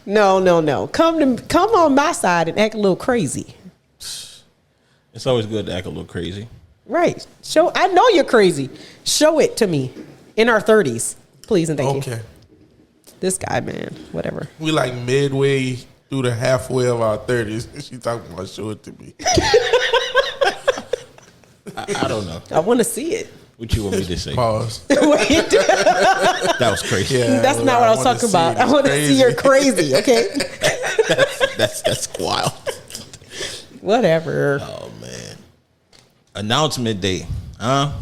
No. Come on my side and act a little crazy. It's always good to act a little crazy. Right. I know you're crazy. Show it to me in our 30s. Please and thank you. Okay. This guy, man. Whatever. We like midway through the halfway of our 30s. She talking about show it to me. I don't know. I want to see it. What you want me to say? Pause. That was crazy. Yeah, That's not what I was talking about. I want to see you're crazy, okay? That's wild. Whatever. Oh, man. Announcement day. Huh?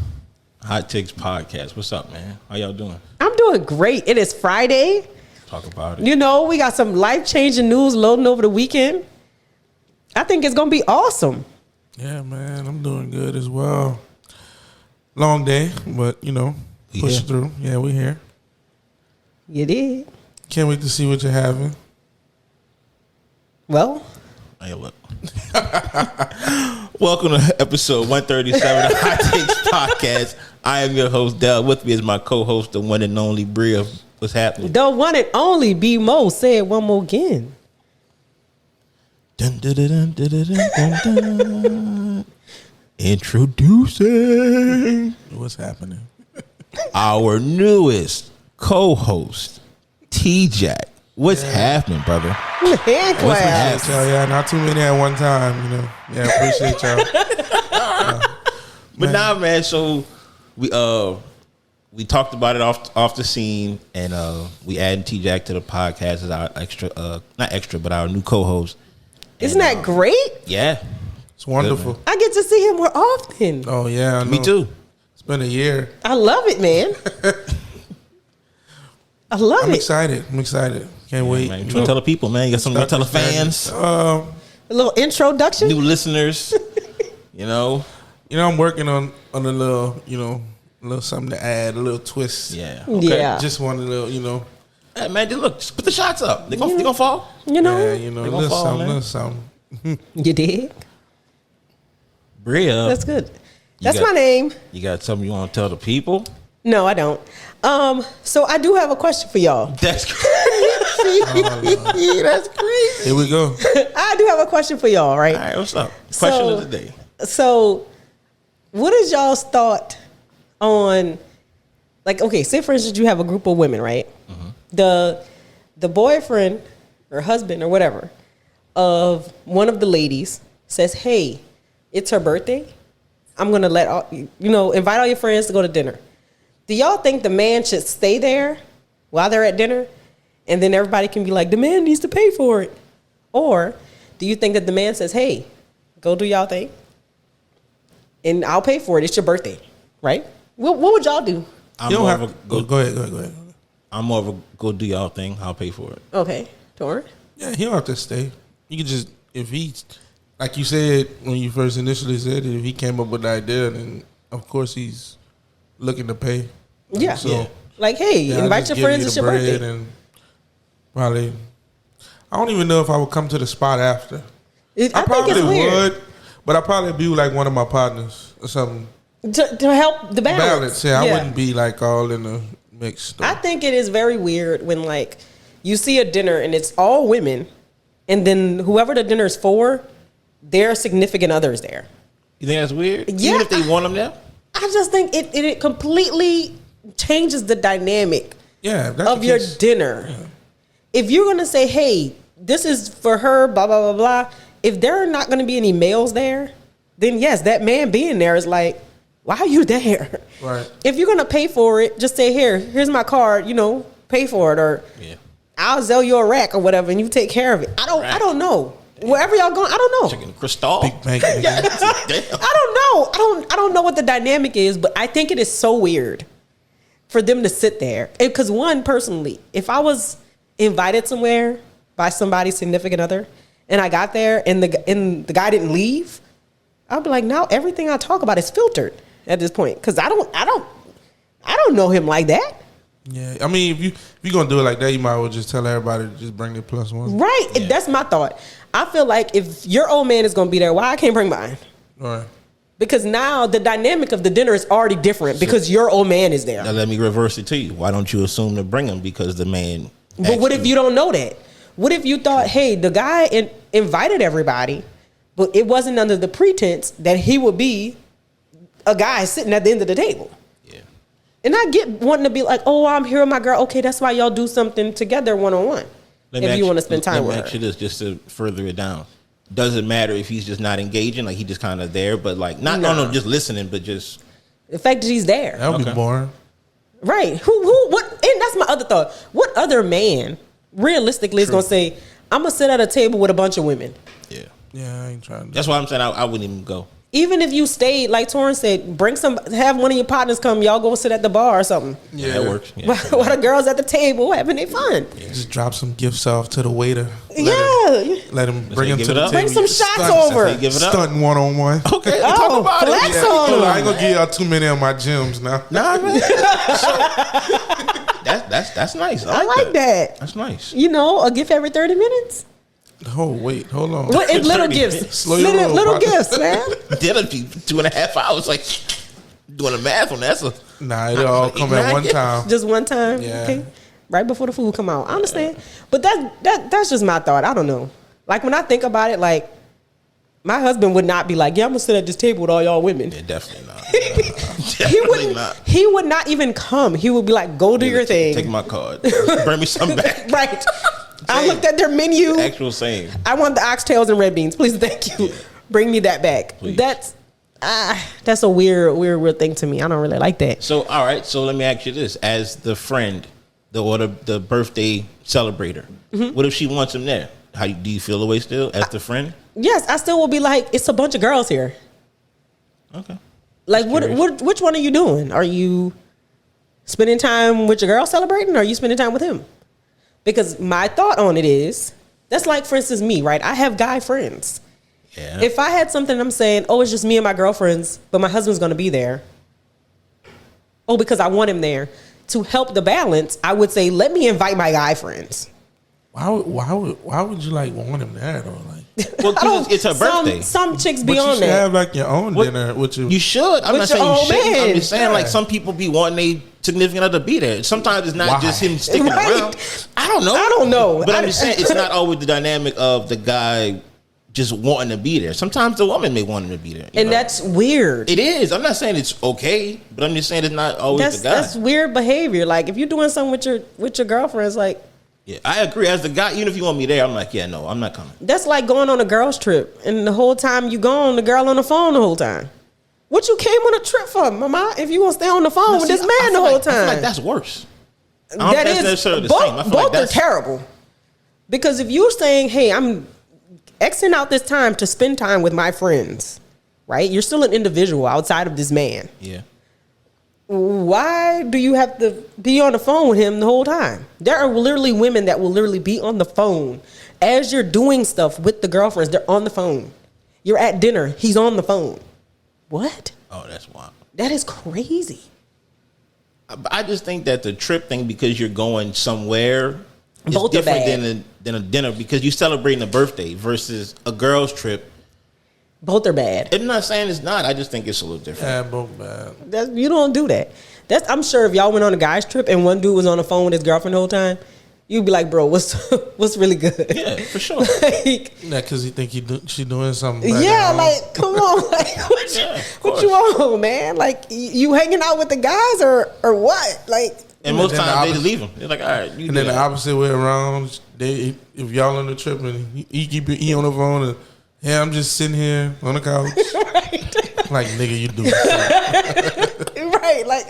Hot Takes Podcast. What's up, man? How y'all doing? I'm doing great. It is Friday. Talk about it. You know, we got some life-changing news loading over the weekend. I think it's going to be awesome. Yeah, man. I'm doing good as well. Long day, but, push through. Yeah, we here. You did. Can't wait to see what you're having. Well. Hey, look. Welcome to episode 137 of Hot Takes Podcast. I am your host, Dell. With me is my co-host, the one and only Bria. What's happening? The one and only B Mo. Say it one more again. Dun, dun, dun, dun, dun, dun, dun, dun. Introducing What's happening? our newest co-host, TeeJack. What's happening, brother? Hand What's clap. happening? Yeah, not too many at one time, Yeah, appreciate y'all. But nah, man. So we talked about it off the scene, and we added TeeJack to the podcast as our not extra, but our new co-host. Isn't that great? Yeah, It's wonderful. I get to see him more often. Oh, yeah, I know. me too. It's been a year. I love it, man. I'm excited. Can't wait. Man, you tell the people, man. You got something to tell the fans, A little introduction. new listeners. I'm working on a little, a little something to add, a little twist. Yeah, Yeah. Just want a little, Hey, man, look, just put the shots up. They gonna fall. You know, a They gonna little fall, something, man. little something. you did. Bria, That's good. That's got- my name. you got something you want to tell the people? No, I don't. So I do have a question for y'all. That's crazy. That's crazy. Here we go. I do have a question for y'all, right? All right, what's up? Question of the day. So, what is y'all's thought on, like, okay, say for instance you have a group of women, right? Mm-hmm. The boyfriend or husband or whatever of one of the ladies says, "Hey, it's her birthday. I'm gonna invite all your friends to go to dinner." Do y'all think the man should stay there while they're at dinner, and then everybody can be like, "The man needs to pay for it," or do you think that the man says, "Hey, go do y'all thing, and I'll pay for it. It's your birthday," right? What would y'all do? Go ahead. I'm more of a go do y'all thing. I'll pay for it. Okay, Torrin. Yeah, he don't have to stay. You can just, if he, like you said when you first initially said it, if he came up with the idea, then of course he's looking to pay. Yeah. So, Like, hey, yeah, invite just your give friends. you It's the your bread birthday. and probably, I don't even know if I would come to the spot after. I think probably it's weird would, but I'd probably be like one of my partners or something. to help the balance. Yeah, I wouldn't be like all in the mix. I think it is very weird when like you see a dinner and it's all women, and then whoever the dinner is for, their significant others there. You think that's weird? Yeah. Even if they want them there? I just think it completely changes the dynamic of your dinner. Yeah. If you're gonna say, "Hey, this is for her," blah blah blah blah. If there are not gonna be any males there, then yes, that man being there is like, why are you there? Right. If you're gonna pay for it, just say, here's my card, pay for it, or I'll sell you a rack or whatever, and you take care of it. I don't know. Wherever y'all going, I don't know. Chicken crystal. Big bank. Damn. I don't know what the dynamic is, but I think it is so weird for them to sit there. Because one, personally, if I was invited somewhere by somebody's significant other, and I got there and the guy didn't leave, I'd be like, now everything I talk about is filtered at this point, because I don't know him like that. Yeah, I mean, if you're gonna do it like that, you might as well just tell everybody to just bring their plus one. Right. Yeah. That's my thought. I feel like if your old man is gonna be there, why I can't bring mine? All right. Because now the dynamic of the dinner is already different because your old man is there. Now let me reverse it to you. Why don't you assume to bring him because the man But what if you don't know that? What if you thought, hey, the guy invited everybody, but it wasn't under the pretense that he would be a guy sitting at the end of the table? Yeah. And I get wanting to be like, oh, I'm here with my girl. Okay, that's why y'all do something together one-on-one. If you want to spend time with her. Let me ask you this, just to further it down. Doesn't matter if he's just not engaging, like he just kind of there, but like not no, just listening, but just the fact that he's there. That would be boring. Right. What? And that's my other thought. What other man realistically is going to say, I'm going to sit at a table with a bunch of women? Yeah. Yeah, I ain't trying to. That's why I'm saying I wouldn't even go. Even if you stayed, like Torrance said, have one of your partners come, y'all go sit at the bar or something. Yeah, that works. Yeah. While the girls at the table having their fun. Yeah. Just drop some gifts off to the waiter. Let him bring them to the table. Bring some shots over. Give it up. Stunting one-on-one. Okay, talk about flex it. on them. I ain't gonna give y'all too many of my gems now. Nah, man. That's nice. I like that. That's nice. You know, a gift every 30 minutes. Oh, wait, hold on. What is little gifts? Little gifts, man. Dinner be 2.5 hours. Like doing the math on that. Nah, it all come at one time. Just one time. Yeah. Okay. Right before the food come out. I understand. But that's just my thought. I don't know. Like when I think about it, like my husband would not be like, yeah, I'm gonna sit at this table with all y'all women. Yeah, definitely not. He would not even come. He would be like, go do your thing. Take my card. Bring me some back. Right. I looked at their menu. The actual same. I want the oxtails and red beans. Please, thank you. Yeah. Bring me that back. Please. That's a weird thing to me. I don't really like that. So, all right. So let me ask you this: as the friend, the birthday celebrator, what if she wants him there? Do you feel the way still as the friend? Yes, I still will be like, it's a bunch of girls here. Okay. Like, which one are you doing? Are you spending time with your girl celebrating, or are you spending time with him? Because my thought on it is, that's like, for instance, me, right? I have guy friends. Yeah. If I had something I'm saying, oh, it's just me and my girlfriends, but my husband's going to be there. Oh, because I want him there. To help the balance, I would say, let me invite my guy friends. Why would you like want him there though? Like, well, because it's her birthday. Some chicks but be on you should that. have like your own dinner with you. You should. I'm not with saying your you old shouldn't. man. I'm just saying like some people be wanting a significant other to be there. Sometimes it's not just him sticking around. I don't know. But I'm just saying it's not always the dynamic of the guy just wanting to be there. Sometimes the woman may want him to be there. And that's weird. It is. I'm not saying it's okay, but I'm just saying it's not always the guy. That's weird behavior. Like if you're doing something with your girlfriends, like. Yeah, I agree. As the guy, even if you want me there, I'm like, yeah, no, I'm not coming. That's like going on a girl's trip, and the whole time you gone, the girl on the phone the whole time. What you came on a trip for, mama? If you gonna stay on the phone with this man the whole time, I feel like that's worse. That is both are terrible. Because if you're saying, hey, I'm Xing out this time to spend time with my friends, right? You're still an individual outside of this man. Yeah. Why do you have to be on the phone with him the whole time? There are literally women that will literally be on the phone as you're doing stuff with the girlfriends. They're on the phone. You're at dinner. He's on the phone. What? Oh, that's wild. That is crazy. I just think that the trip thing, because you're going somewhere, is both different than a dinner, because you're celebrating a birthday versus a girl's trip. Both are bad. I'm not saying it's not. I just think it's a little different. Yeah, both bad. You don't do that. I'm sure if y'all went on a guy's trip and one dude was on the phone with his girlfriend the whole time, you'd be like, bro, what's really good? Yeah, for sure. Like, yeah, because you think she doing something. Yeah, like, come on. Like, what you on, man? Like, you hanging out with the guys or what? Like, and most times they just leave him. They're like, all right. And then the opposite way around, if y'all on the trip and he on the phone and, yeah, I'm just sitting here on the couch. Right. Like, nigga, you do. Right. Like,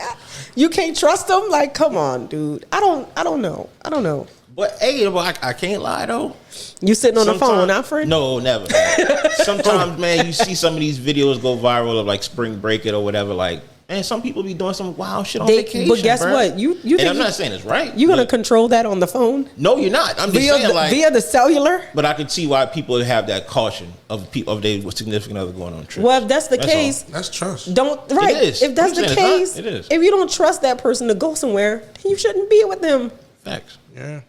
you can't trust them. Like, come on, dude. I don't know. But hey, I can't lie though. You sitting on the phone, not friend? No, never. Sometimes, man, you see some of these videos go viral of like spring break it or whatever. Like, man, some people be doing some wild shit on vacation. But guess what? You think and I'm not saying it's right. You're gonna control that on the phone? No, you're not. I'm just saying like via the cellular. But I can see why people have that caution of people of their significant other going on trips. Well, if that's the case, that's trust. Right. It is. If that's the case, it is. If you don't trust that person to go somewhere, then you shouldn't be with them. Facts. Yeah.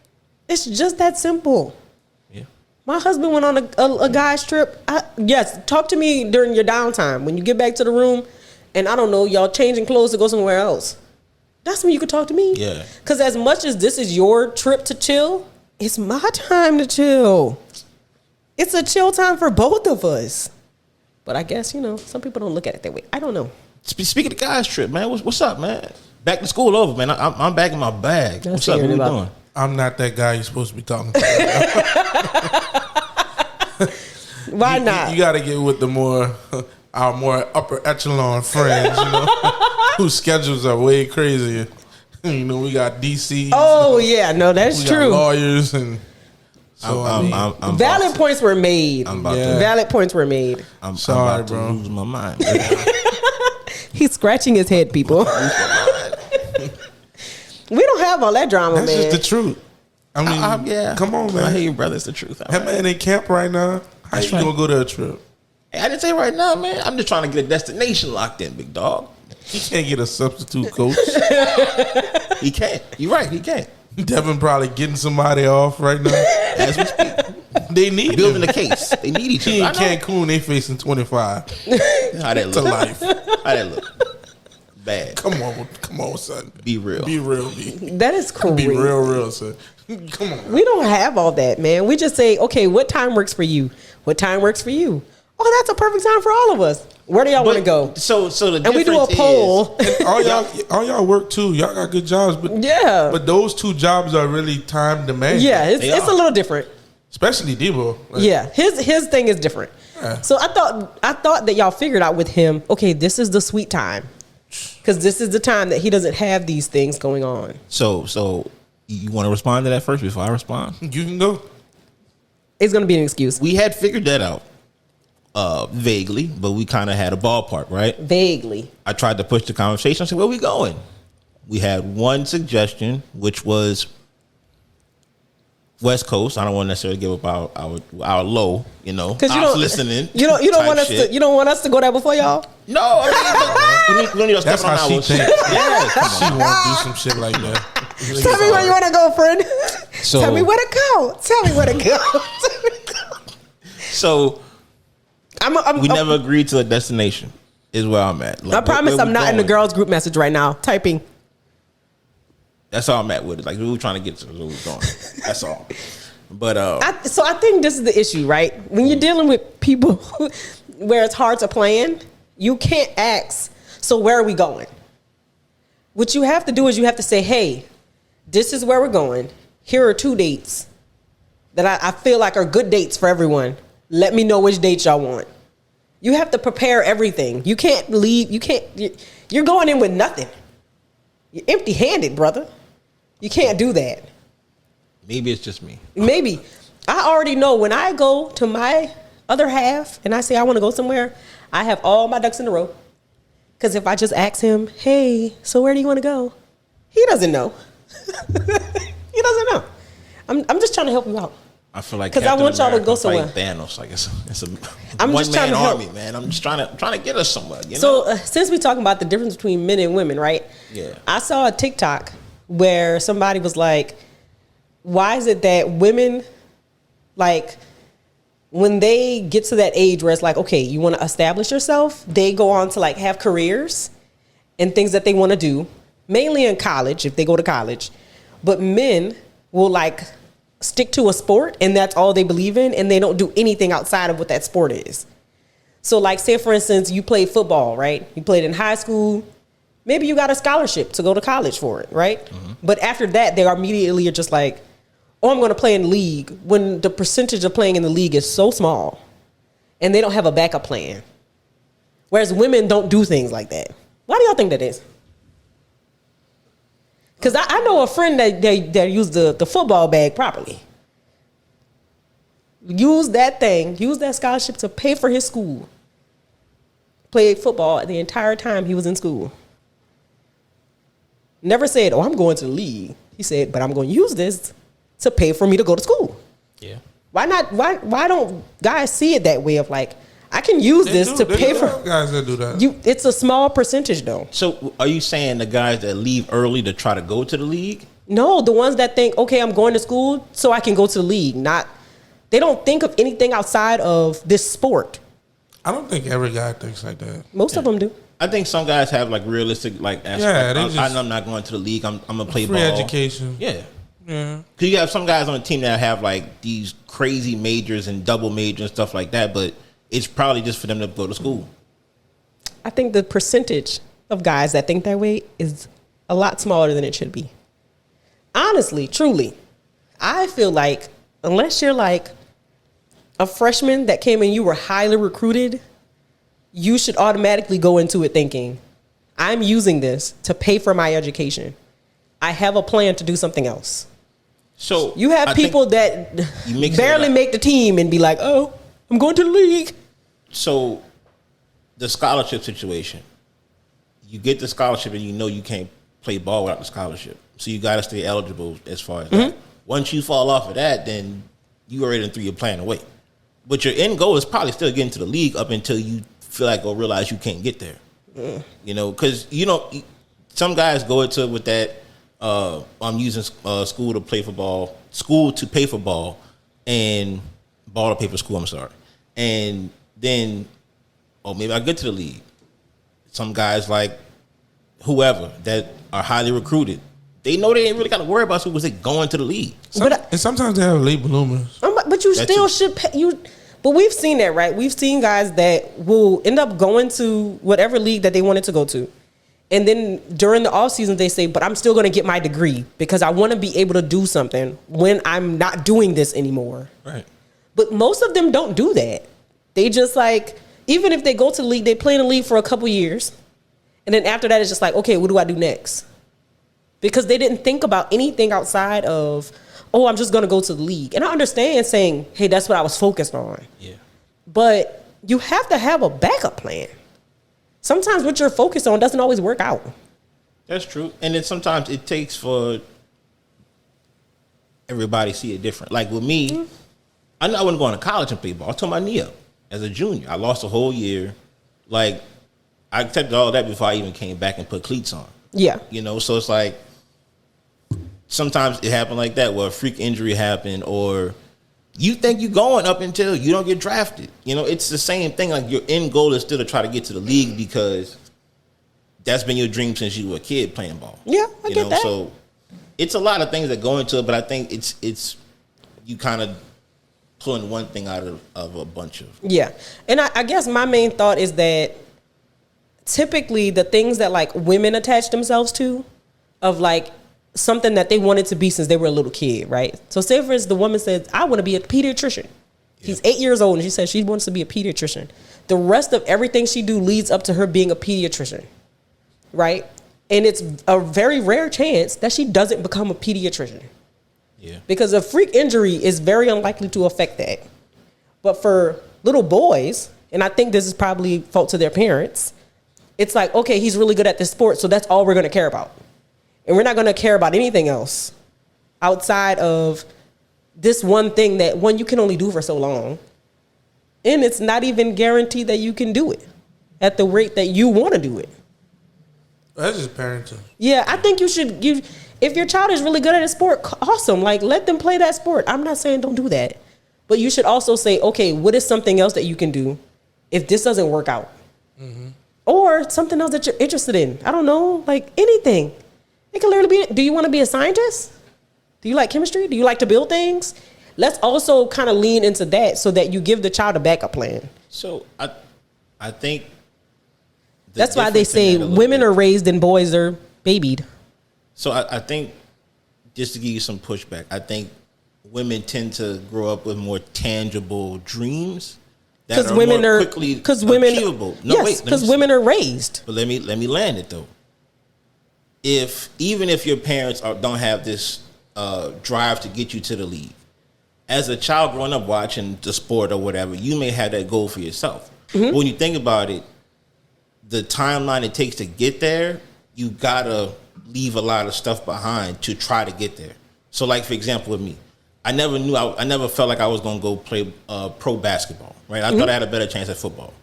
It's just that simple. Yeah. My husband went on a guy's trip. Yes, talk to me during your downtime when you get back to the room. And I don't know, y'all changing clothes to go somewhere else. That's when you could talk to me. Yeah. Because as much as this is your trip to chill, it's my time to chill. It's a chill time for both of us. But I guess, some people don't look at it that way. I don't know. Speaking of guys' trip, man, what's up, man? Back to school over, man. I'm back in my bag. What's up? What we doing? I'm not that guy you're supposed to be talking to. Why not? You got to get with our more upper echelon friends, whose schedules are way crazier. We got DCs. Oh, yeah. No, that's true. Got lawyers and... So I'm valid points were made. Valid points were made. I'm sorry, bro. To lose my mind. He's scratching his head, people. We don't have all that drama, That's man. That's just the truth. I mean, come on, man. I hear you, brother. It's the truth. That man in camp right now. How you gonna go to a trip? Hey, I didn't say right now, man. I'm just trying to get a destination locked in, big dog. He can't get a substitute coach. He can't. You're right. He can't. Devin probably getting somebody off right now. As we speak. They need building the case. They need each other. He in Cancun, they facing 25. How that look? To life. How that look? Bad. Come on, son. Be real. Be real, B. That is crazy. Be real, son. Come on. We don't have all that, man. We just say, okay, what time works for you? What time works for you? Oh, that's a perfect time for all of us. Where do y'all want to go? So the and we do a poll. all y'all work too. Y'all got good jobs, but but those two jobs are really time demanding. Yeah, it's a little different. Especially Debo. His thing is different. Yeah. So I thought that y'all figured out with him. Okay, this is the sweet time, because this is the time that he doesn't have these things going on. So you want to respond to that first before I respond? You can go. It's gonna be an excuse. We had figured that out. Vaguely, but we kind of had a ballpark, right? Vaguely. I tried to push the conversation. I said, where we going? We had one suggestion, which was West Coast. I don't want to necessarily give up our low, because I was listening. You don't want us to. You don't want us to go there before y'all. No, I mean, we don't need to step on how she thinks. Yeah, she want to do some shit like that. Tell me where you want to go, friend. Tell me where to go. Tell me where to go. So. We never agreed to a destination, is where I'm at. Like, I promise I'm not in the girls' group message right now, typing. That's all I'm at with it. Like, we were trying to get to where we're going. That's all. But so I think this is the issue, right? When you're dealing with people where it's hard to plan, you can't ask, so where are we going? What you have to do is you have to say, hey, this is where we're going. Here are 2 dates that I feel like are good dates for everyone. Let me know which dates y'all want. You have to prepare everything. You can't leave. You're going in with nothing. You're empty-handed, brother. You can't do that. Maybe it's just me. Maybe. I already know when I go to my other half and I say I want to go somewhere, I have all my ducks in a row. Because if I just ask him, hey, so where do you want to go? He doesn't know. He doesn't know. I'm just trying to help him out. I feel like because I want y'all to go somewhere. Thanos, like it's a I'm one man army, man. I'm just trying to get us somewhere. So since we're talking about the difference between men and women, right? Yeah. I saw a TikTok where somebody was like, "Why is it that women, like, when they get to that age where it's like, okay, you want to establish yourself, they go on to like have careers and things that they want to do, mainly in college if they go to college, but men will like." Stick to a sport and that's all they believe in and they don't do anything outside of what that sport is. So like say for instance, you played football, right? You played in high school. Maybe you got a scholarship to go to college for it, right? Mm-hmm. But after that, they immediately are just like, oh, I'm going to play in the league when the percentage of playing in the league is so small and they don't have a backup plan. Whereas women don't do things like that. Why do y'all think that is? Because I know a friend that used the football bag properly. Use that scholarship to pay for his school. Played football the entire time he was in school. Never said, oh, I'm going to the league. He said, but I'm going to use this to pay for me to go to school. Yeah. Why not? Why don't guys see it that way of like, I can use this to pay for guys that do that. It's a small percentage though. So are you saying the guys that leave early to try to go to the league? No, the ones that think, okay, I'm going to school so I can go to the league. They don't think of anything outside of this sport. I don't think every guy thinks like that. Most of them do. I think some guys have like realistic like aspects. Yeah, I know I'm not going to the league. I'm gonna play free ball. Education. Yeah. Yeah. Because you have some guys on the team that have like these crazy majors and double majors and stuff like that, but it's probably just for them to go to school. I think the percentage of guys that think that way is a lot smaller than it should be. Honestly, truly, I feel like unless you're like a freshman that came in, you were highly recruited, you should automatically go into it thinking, I'm using this to pay for my education. I have a plan to do something else. So you have people that barely make the team and be like, oh, I'm going to the league. So the scholarship situation, you get the scholarship and you know you can't play ball without the scholarship. So you got to stay eligible as far as that. Once you fall off of that, then you already threw your plan away. But your end goal is probably still getting to the league up until you feel like or realize you can't get there. You know, because some guys go into it with that. I'm using school to play for ball, school to pay for ball, and ball to pay for school. I'm sorry, and then maybe I get to the league. Some guys like whoever that are highly recruited, they know they ain't really got to worry about school because they going to the league. And sometimes they have late bloomers. But you still should pay. But we've seen that, right? We've seen guys that will end up going to whatever league that they wanted to go to. And then during the off season, they say, but I'm still going to get my degree because I want to be able to do something when I'm not doing this anymore. Right. But most of them don't do that. They just like, even if they go to the league, they play in the league for a couple years. And then after that, it's just like, okay, what do I do next? Because they didn't think about anything outside of, I'm just going to go to the league. And I understand saying, hey, that's what I was focused on. Yeah. But you have to have a backup plan. Sometimes what you're focused on doesn't always work out. That's true. And then sometimes it takes for everybody to see it different. Like with me, I know I wasn't going to college and play ball. I tore my knee up as a junior. I lost a whole year. Like, I accepted all that before I even came back and put cleats on. Yeah. So it's like, sometimes it happened like that where a freak injury happened or you think you're going up until you don't get drafted. It's the same thing. Like your end goal is still to try to get to the league because that's been your dream since you were a kid playing ball. Yeah, I get that. So it's a lot of things that go into it, but I think it's you kind of pulling one thing out of a bunch of. Yeah. And I guess my main thought is that typically the things that like women attach themselves to of like something that they wanted to be since they were a little kid, right? So say for instance, the woman says, I want to be a pediatrician. She's 8 years old and she says she wants to be a pediatrician. The rest of everything she do leads up to her being a pediatrician, right? And it's a very rare chance that she doesn't become a pediatrician. Yeah. Because a freak injury is very unlikely to affect that. But for little boys, and I think this is probably fault to their parents, it's like, okay, he's really good at this sport, so that's all we're going to care about. And we're not going to care about anything else outside of this one thing that, one, you can only do for so long. And it's not even guaranteed that you can do it at the rate that you want to do it. That's just parenting. Yeah, I think if your child is really good at a sport, awesome. Like, let them play that sport. I'm not saying don't do that. But you should also say, okay, what is something else that you can do if this doesn't work out? Mm-hmm. Or something else that you're interested in. I don't know, like anything. It can literally be, do you want to be a scientist? Do you like chemistry? Do you like to build things? Let's also kind of lean into that so that you give the child a backup plan. So I think that's why they say women are raised and boys are babied. So I think, just to give you some pushback, I think women tend to grow up with more tangible dreams that are more quickly achievable. Yes, because women are raised. But let me land it though. Even if your parents don't have this drive to get you to the league, as a child growing up watching the sport or whatever, you may have that goal for yourself. Mm-hmm. But when you think about it, the timeline it takes to get there, you gotta leave a lot of stuff behind to try to get there. So, like for example, with me, I never felt like I was gonna go play pro basketball. Right? I thought I had a better chance at football.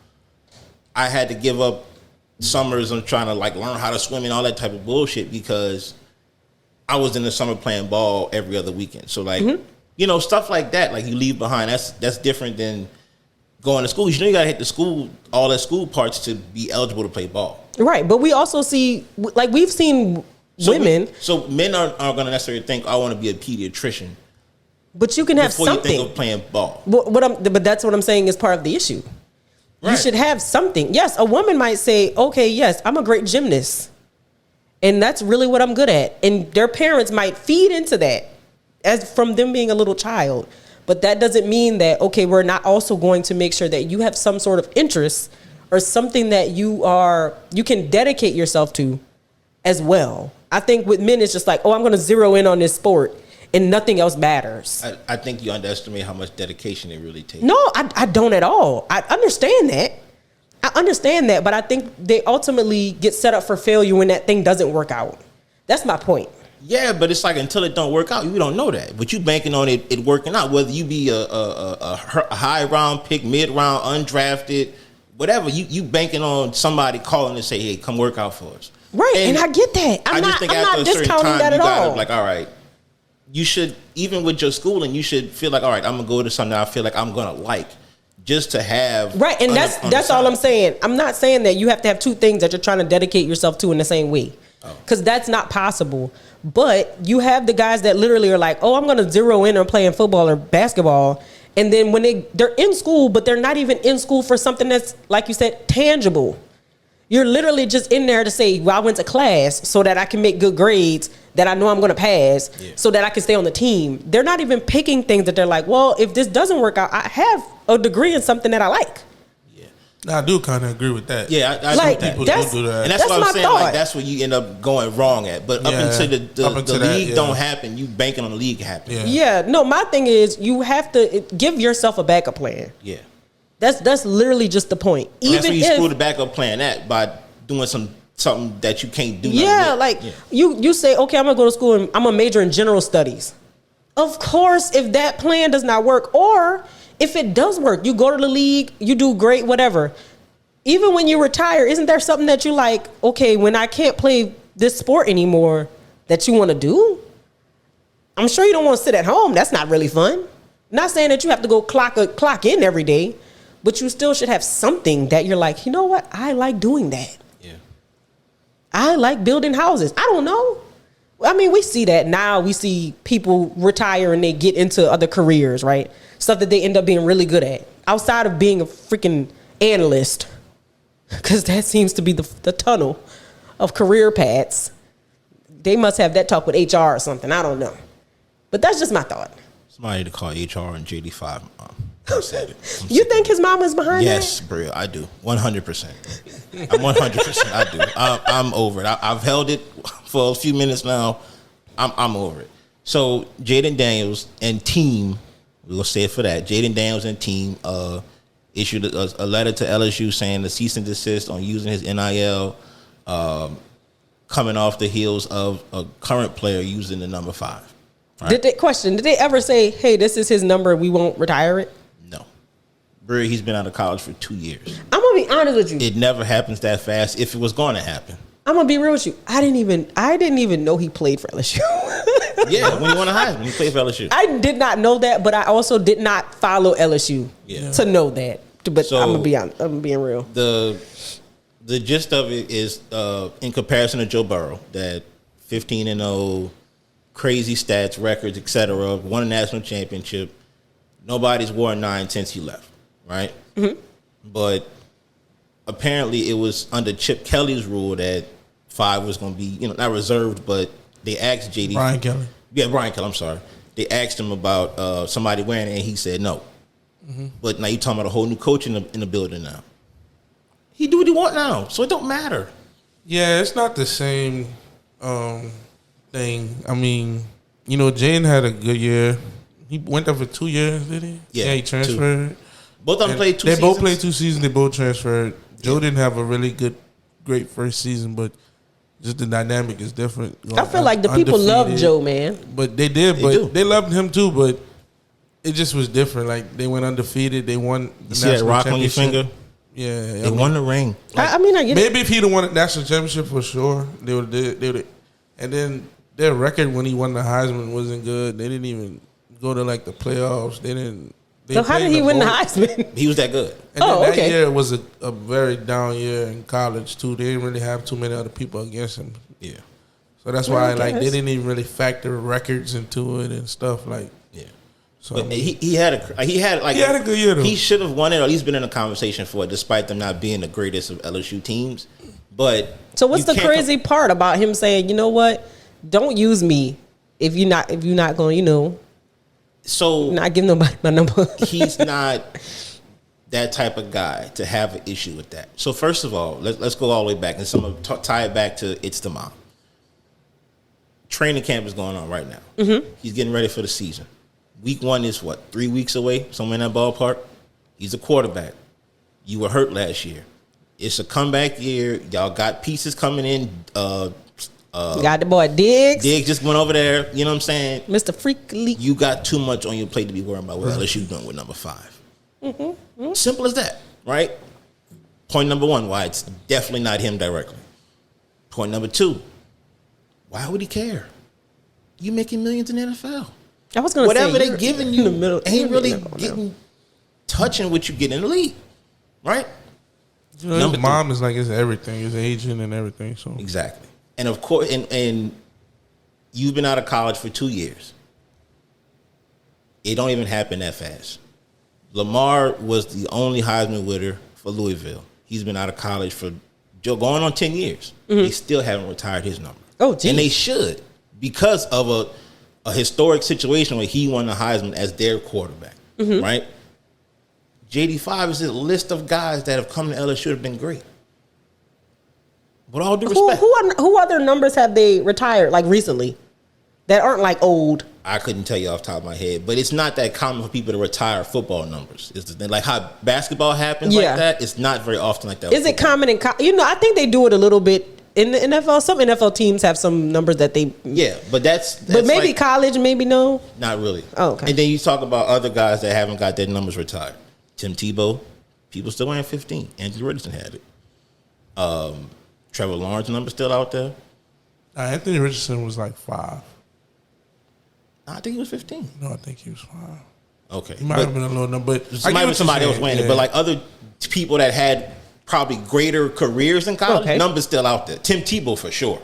I had to give up summers on trying to like learn how to swim and all that type of bullshit because I was in the summer playing ball every other weekend. So like, stuff like that, like you leave behind. That's different than going to school. You got to hit the school, all the school parts to be eligible to play ball. Right, but we also see, like we've seen women. So men aren't going to necessarily think, I want to be a pediatrician. But you can have before something. You think of playing ball. But that's what I'm saying is part of the issue. Right. You should have something. Yes, a woman might say, okay, yes, I'm a great gymnast. And that's really what I'm good at. And their parents might feed into that as from them being a little child. But that doesn't mean that, okay, we're not also going to make sure that you have some sort of interest or something that you can dedicate yourself to as well. I think with men, it's just like, oh, I'm going to zero in on this sport and nothing else matters. I think you underestimate how much dedication it really takes. No, I don't at all. I understand that. But I think they ultimately get set up for failure when that thing doesn't work out. That's my point. Yeah, but it's like until it don't work out, you don't know that. But you banking on it working out, whether you be a high round pick, mid round, undrafted, whatever. You banking on somebody calling and say, hey, come work out for us. Right, and I get that. I'm not discounting that at all. Like, all right, you should, even with your schooling, you should feel like, all right, I'm gonna go to something that I feel like I'm gonna like, just to have. Right, and that's all I'm saying. I'm not saying that you have to have two things that you're trying to dedicate yourself to in the same way, because that's not possible. But you have the guys that literally are like, oh, I'm gonna zero in on playing football or basketball, and then when they're in school, but they're not even in school for something that's, like you said, tangible. You're literally just in there to say, well, I went to class so that I can make good grades that I know I'm going to pass, so that I can stay on the team. They're not even picking things that they're like, well, if this doesn't work out, I have a degree in something that I like. Yeah, I do kind of agree with that. Yeah, I like, do that. People do that. And that's what I'm saying. Thought. Like, that's where you end up going wrong at. But up until the league don't happen, you banking on the league happening. Yeah, no, my thing is you have to give yourself a backup plan. Yeah. That's literally just the point. Even that's when you screw the backup plan at by doing something that you can't do. You say, okay, I'm gonna go to school and I'm gonna major in general studies. Of course, if that plan does not work, or if it does work, you go to the league, you do great, whatever. Even when you retire, isn't there something that you like, okay, when I can't play this sport anymore, that you want to do? I'm sure you don't want to sit at home. That's not really fun. I'm not saying that you have to go clock in every day, but you still should have something that you're like, you know what? I like doing that. Yeah. I like building houses. I don't know. I mean, we see that now. We see people retire and they get into other careers, right? Stuff that they end up being really good at. Outside of being a freaking analyst, because that seems to be the tunnel of career paths. They must have that talk with HR or something. I don't know. But that's just my thought. Somebody to call HR and JD5. You think his mom is behind that? Yes, bro, I do. 100%. I'm 100%. I do. I'm over it. I've held it for a few minutes now. I'm over it. So Jayden Daniels and team, we'll say it for that. Jayden Daniels and team issued a letter to LSU saying the cease and desist on using his NIL, coming off the heels of a current player using the number 5. Right? Did they ever say, hey, this is his number, we won't retire it? No. Bro, he's been out of college for 2 years. I'm going to be honest with you. It never happens that fast if it was going to happen. I'm going to be real with you. I didn't even know he played for LSU. Yeah, when he won a Heisman, he played for LSU. I did not know that, but I also did not follow LSU to know that. But so, I'm going to be honest. I'm being real. The gist of it is, in comparison to Joe Burrow, that 15-0, crazy stats, records, etc., won a national championship. Nobody's worn 9 since he left, right? Mm-hmm. But apparently it was under Chip Kelly's rule that 5 was going to be, not reserved, but they asked JD. Brian Kelly. Yeah, Brian Kelly, I'm sorry. They asked him about somebody wearing it, and he said no. Mm-hmm. But now you're talking about a whole new coach in the building now. He do what he want now, so it don't matter. Yeah, it's not the same thing. I mean, Jayden had a good year. He went there for 2 years, did he? Yeah, he transferred. 2. Both of them played 2 seasons. They both played 2 seasons. They both transferred. Joe didn't have a really great first season, but just the dynamic is different. I feel like the people love Joe, man. But they did. But they loved him too. But it just was different. Like they went undefeated. They won the national championship. See that rock on your finger? Yeah, they won the ring. I mean, I get maybe if he'd have won the national championship for sure, they would. And then their record when he won the Heisman wasn't good. They didn't even go to like the playoffs. They So how did he win the Heisman? He was that good. And then that year was a very down year in college too. They didn't really have too many other people against him. Yeah. So that's why they didn't even really factor records into it and stuff like. Yeah. So but he had a good year though. He should have won it, or at least been in a conversation for it, despite them not being the greatest of LSU teams. But so what's the crazy part about him saying, you know what, don't use me if you're not going, so not give nobody my number. He's not that type of guy to have an issue with that. So first of all, let's go all the way back, and some tie it back to it's the mom. Training camp is going on right now. Mm-hmm. He's getting ready for the season. Week 1 is 3 weeks away, somewhere in that ballpark. He's a quarterback. You were hurt last year. It's a comeback year. Y'all got pieces coming in. Got the boy Diggs. Diggs just went over there. You know what I'm saying? Mr. Freak League. You got too much on your plate to be worrying about what LSU doing with number 5. Mm-hmm. Mm-hmm. Simple as that, right? Point number 1, why it's definitely not him directly. Point number 2, why would he care? You making millions in the NFL. I was going to say, whatever they giving you in the middle ain't really touching what you get in the league, right? His mom is like his everything, his agent and everything. So exactly, and of course, and you've been out of college for 2 years. It don't even happen that fast. Lamar was the only Heisman winner for Louisville. He's been out of college for going on 10 years. Mm-hmm. They still haven't retired his number. Oh, geez. And they should, because of a historic situation where he won the Heisman as their quarterback, mm-hmm. right? JD5 is a list of guys that have come to LSU have been great. With all due respect. Who other numbers have they retired, like recently, that aren't like old? I couldn't tell you off the top of my head, but it's not that common for people to retire football numbers. It's like how basketball happens like that. It's not very often like that. Is it common in I think they do it a little bit in the NFL. Some NFL teams have some numbers that they but that's but maybe like, college, maybe no. Not really. Oh, okay. And then you talk about other guys that haven't got their numbers retired. Tim Tebow, people still wearing 15. Anthony Richardson had it. Trevor Lawrence number still out there. Anthony Richardson was like 5. I think he was 15. No, I think he was 5. Okay. He might have been a little number, but might have been somebody else wearing it. But like other people that had probably greater careers in college, numbers still out there. Tim Tebow for sure.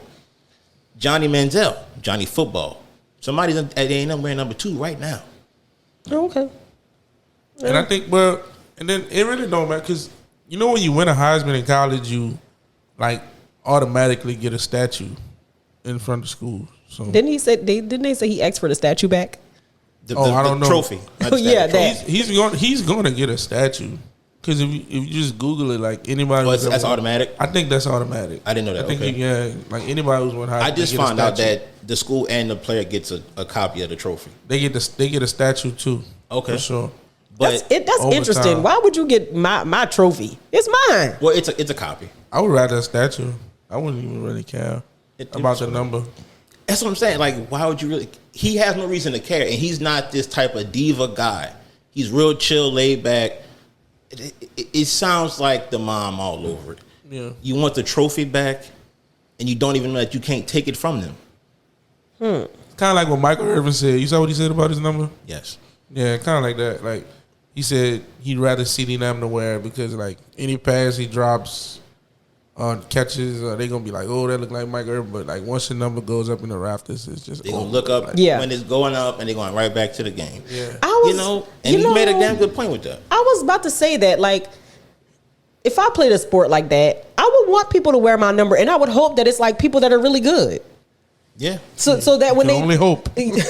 Johnny Manziel, Johnny Football. Somebody's at A&M wearing number 2 right now. Okay. Yeah. And I think, and then it really don't matter because when you win a Heisman in college, you like automatically get a statue in front of school. So didn't they say he asked for the statue back? I don't know. Trophy. He's going to get a statue because if you just Google it, like anybody. That's automatic. I think that's automatic. I didn't know that. I think like anybody who's won Heisman. I just found out that the school and the player gets a copy of the trophy. They get a statue too. Okay, for sure. But that's interesting. Why would you get my trophy? It's mine. Well, it's a copy. I would rather a statue. I wouldn't even really care about the number. That's what I'm saying. Like, why would you really? He has no reason to care, and he's not this type of diva guy. He's real chill, laid back. It sounds like the mom all over it. Yeah. You want the trophy back, and you don't even know that you can't take it from them. It's kind of like what Michael Irvin said. You saw what he said about his number? Yes. Yeah, kind of like that. Like, he said he'd rather CeeDee Lamb to wear it because, like, any pass he drops on catches, they're going to be like, oh, that look like Mike Irvin. But, like, once your number goes up in the rafters, it's just they're going to look up when it's going up, and they're going right back to the game. Yeah. He made a damn good point with that. I was about to say that, like, if I played a sport like that, I would want people to wear my number, and I would hope that it's, like, people that are really good. Yeah. So that when they only hope. That's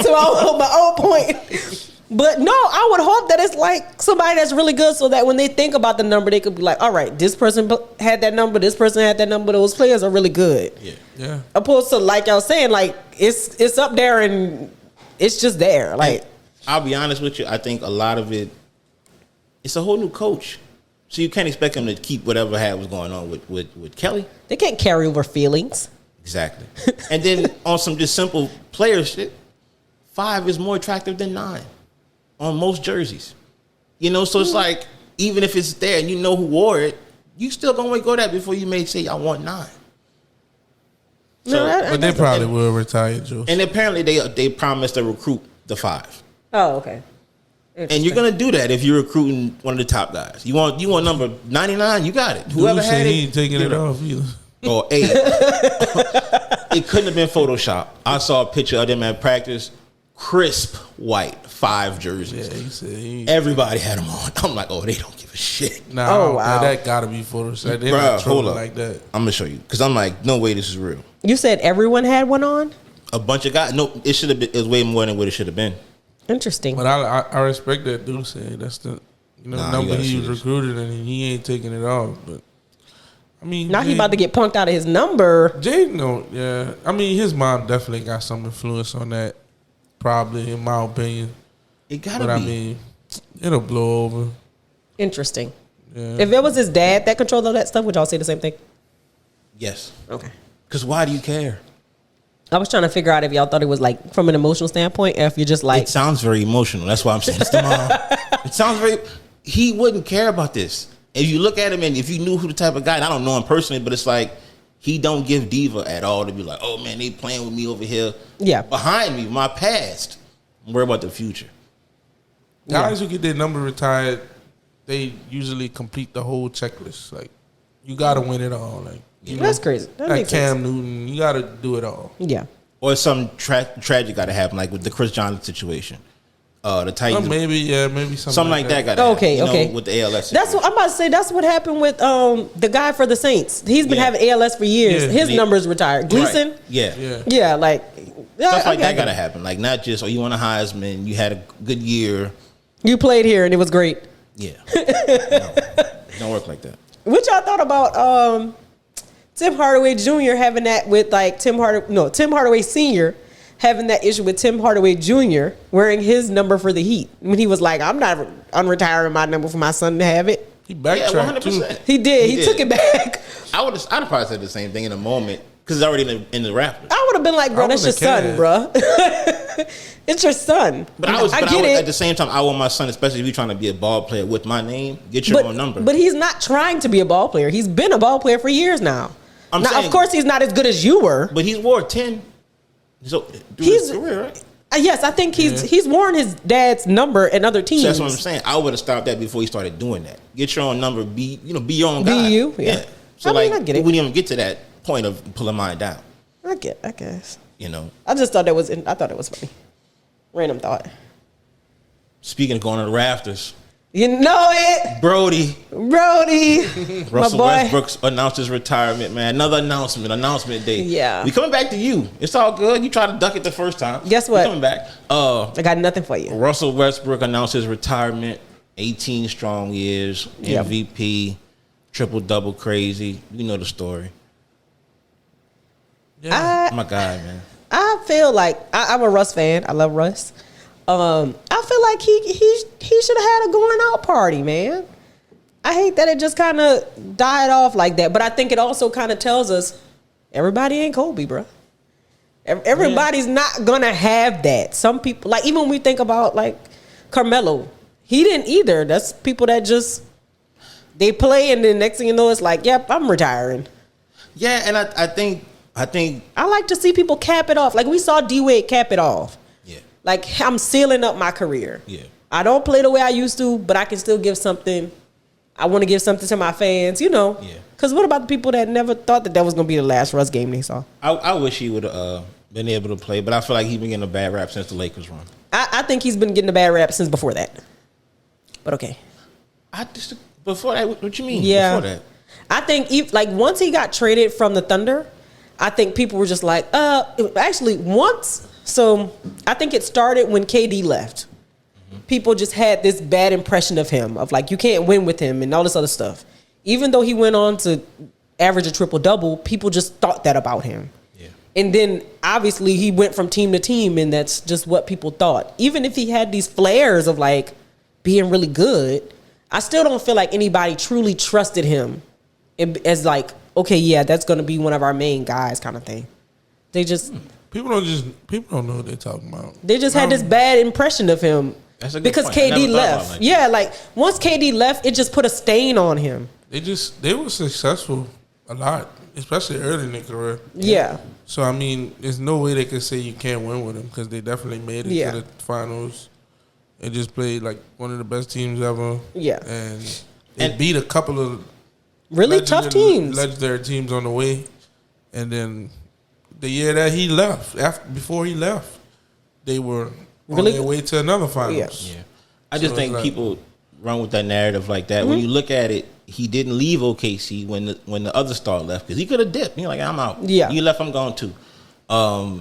my own point. But no, I would hope that it's like somebody that's really good, so that when they think about the number, they could be like, all right, this person had that number, this person had that number. Those players are really good. Yeah. Opposed to, like y'all saying, like it's up there and it's just there. Like, I'll be honest with you, I think a lot of it's a whole new coach. So you can't expect him to keep whatever was going on with Kelly. They can't carry over feelings. Exactly. And then on some just simple player shit, 5 is more attractive than 9 on most jerseys. So it's like, even if it's there and you know who wore it, you still gonna go that before you may say, I want 9. But they probably will retire, Jules. And apparently they promised to recruit the 5. Oh, okay. And you're gonna do that if you're recruiting one of the top guys. You want number 99, you got it. Whoever had it, he ain't taking it off either. Or 8. It couldn't have been Photoshop. I saw a picture of them at practice, crisp white 5 jerseys. Yeah, he said everybody had them on. I'm like, oh, they don't give a shit. Nah, oh wow, that gotta be Photoshop. They're not trolling like that. I'm gonna show you because I'm like, no way, this is real. You said everyone had one on. A bunch of guys. No, it should have been. It was way more than what it should have been. Interesting. But I respect that dude saying that's the number he was recruited and he ain't taking it off. But I mean, now he about to get punked out of his number. Jayden, yeah. I mean, his mom definitely got some influence on that. Probably, in my opinion. It gotta be. But I mean, it'll blow over. Interesting. Yeah. If it was his dad that controlled all that stuff, would y'all say the same thing? Yes. Okay. Because why do you care? I was trying to figure out if y'all thought it was like from an emotional standpoint, or if you're just like. It sounds very emotional. That's why I'm saying it's the mom. It sounds very. He wouldn't care about this. If you look at him and if you knew who the type of guy, and I don't know him personally, but it's like he don't give diva at all to be like, oh man, they playing with me over here. Yeah. Behind me, my past. I'm worried about the future. Guys who get their number retired, they usually complete the whole checklist. Like, you got to win it all. Like, that's crazy. That like makes Cam sense. Newton, you got to do it all. Yeah. Or some tragic got to happen, like with the Chris Johnson situation. The Titans. Maybe something like that got to happen. Okay. With the ALS situation. That's what I'm about to say. That's what happened with the guy for the Saints. He's been having ALS for years. His number's retired. Gleason. Right. Yeah. Yeah, like. Stuff like that got to happen. Like, not just, you won a Heisman, you had a good year. You played here and it was great. Yeah. No, don't work like that. What y'all thought about Tim Hardaway Jr. having that with like Tim Hardaway Sr. having that issue with Tim Hardaway Jr. wearing his number for the Heat when he was like, I'm not unretiring my number for my son to have it. He backtracked too. He did. He took it back. I'd have probably said the same thing in a moment because it's already in the Raptors. I would have been like, bro, that's your son, bro. It's your son. But I get it. At the same time, I want my son, especially if you're trying to be a ball player with my name, get your own number. But he's not trying to be a ball player. He's been a ball player for years now. Of course, he's not as good as you were. But he's wore 10. So his career, right? Yes, I think he's worn his dad's number and other teams. So that's what I'm saying. I would have stopped that before he started doing that. Get your own number. Be your own guy. Be you. Yeah. So I get it. We didn't even get to that point of pulling mine down. I guess. I just thought that was. I thought it was funny. Random thought. Speaking of going to the rafters. You know it. Brody. My Russell boy. Westbrook announced his retirement, man. Another announcement day. Yeah. We coming back to you. It's all good. You tried to duck it the first time. Guess what? We coming back. I got nothing for you. Russell Westbrook announced his retirement. 18 strong years. MVP. Triple-double crazy. You know the story. Yeah. My guy, man. I feel like I'm a Russ fan. I love Russ. I feel like he should have had a going out party, man. I hate that it just kind of died off like that, but I think it also kind of tells us everybody ain't Kobe, bro. Everybody's not gonna have that. Some people, like even when we think about like Carmelo, he didn't either. That's people that just they play and then next thing you know, it's like, yep, I'm retiring. Yeah, and I think I like to see people cap it off. Like we saw D-Wade cap it off. Yeah. Like I'm sealing up my career. Yeah. I don't play the way I used to, but I can still give something. I want to give something to my fans, Yeah. Because what about the people that never thought that was going to be the last Russ game they saw? I wish he would have been able to play, but I feel like he's been getting a bad rap since the Lakers run. I think he's been getting a bad rap since before that. But okay. Before that, what you mean? Yeah. Before that? I think once he got traded from the Thunder, I think people were just like, actually once. So I think it started when KD left. People just had this bad impression of him, of like, you can't win with him and all this other stuff. Even though he went on to average a triple-double, people just thought that about him. Yeah. And then, obviously, he went from team to team, and that's just what people thought. Even if he had these flares of, like, being really good, I still don't feel like anybody truly trusted him as, like, okay, yeah, that's going to be one of our main guys kind of thing. They just... People don't know what they're talking about. They just had this bad impression of him. That's a good because point. KD left. Like once KD left, it just put a stain on him. They were successful a lot, especially early in their career. Yeah. So I mean, there's no way they could say you can't win with them because they definitely made it to the finals. They just played like one of the best teams ever. Yeah. And they beat a couple of really tough teams. Legendary teams on the way. And then the year that he left, before he left, they were on their way to another finals. Yeah. I just think people run with that narrative like that. When you look at it, he didn't leave OKC when the other star left because he could have dipped. He's like, I'm out. Yeah. You left, I'm gone too. I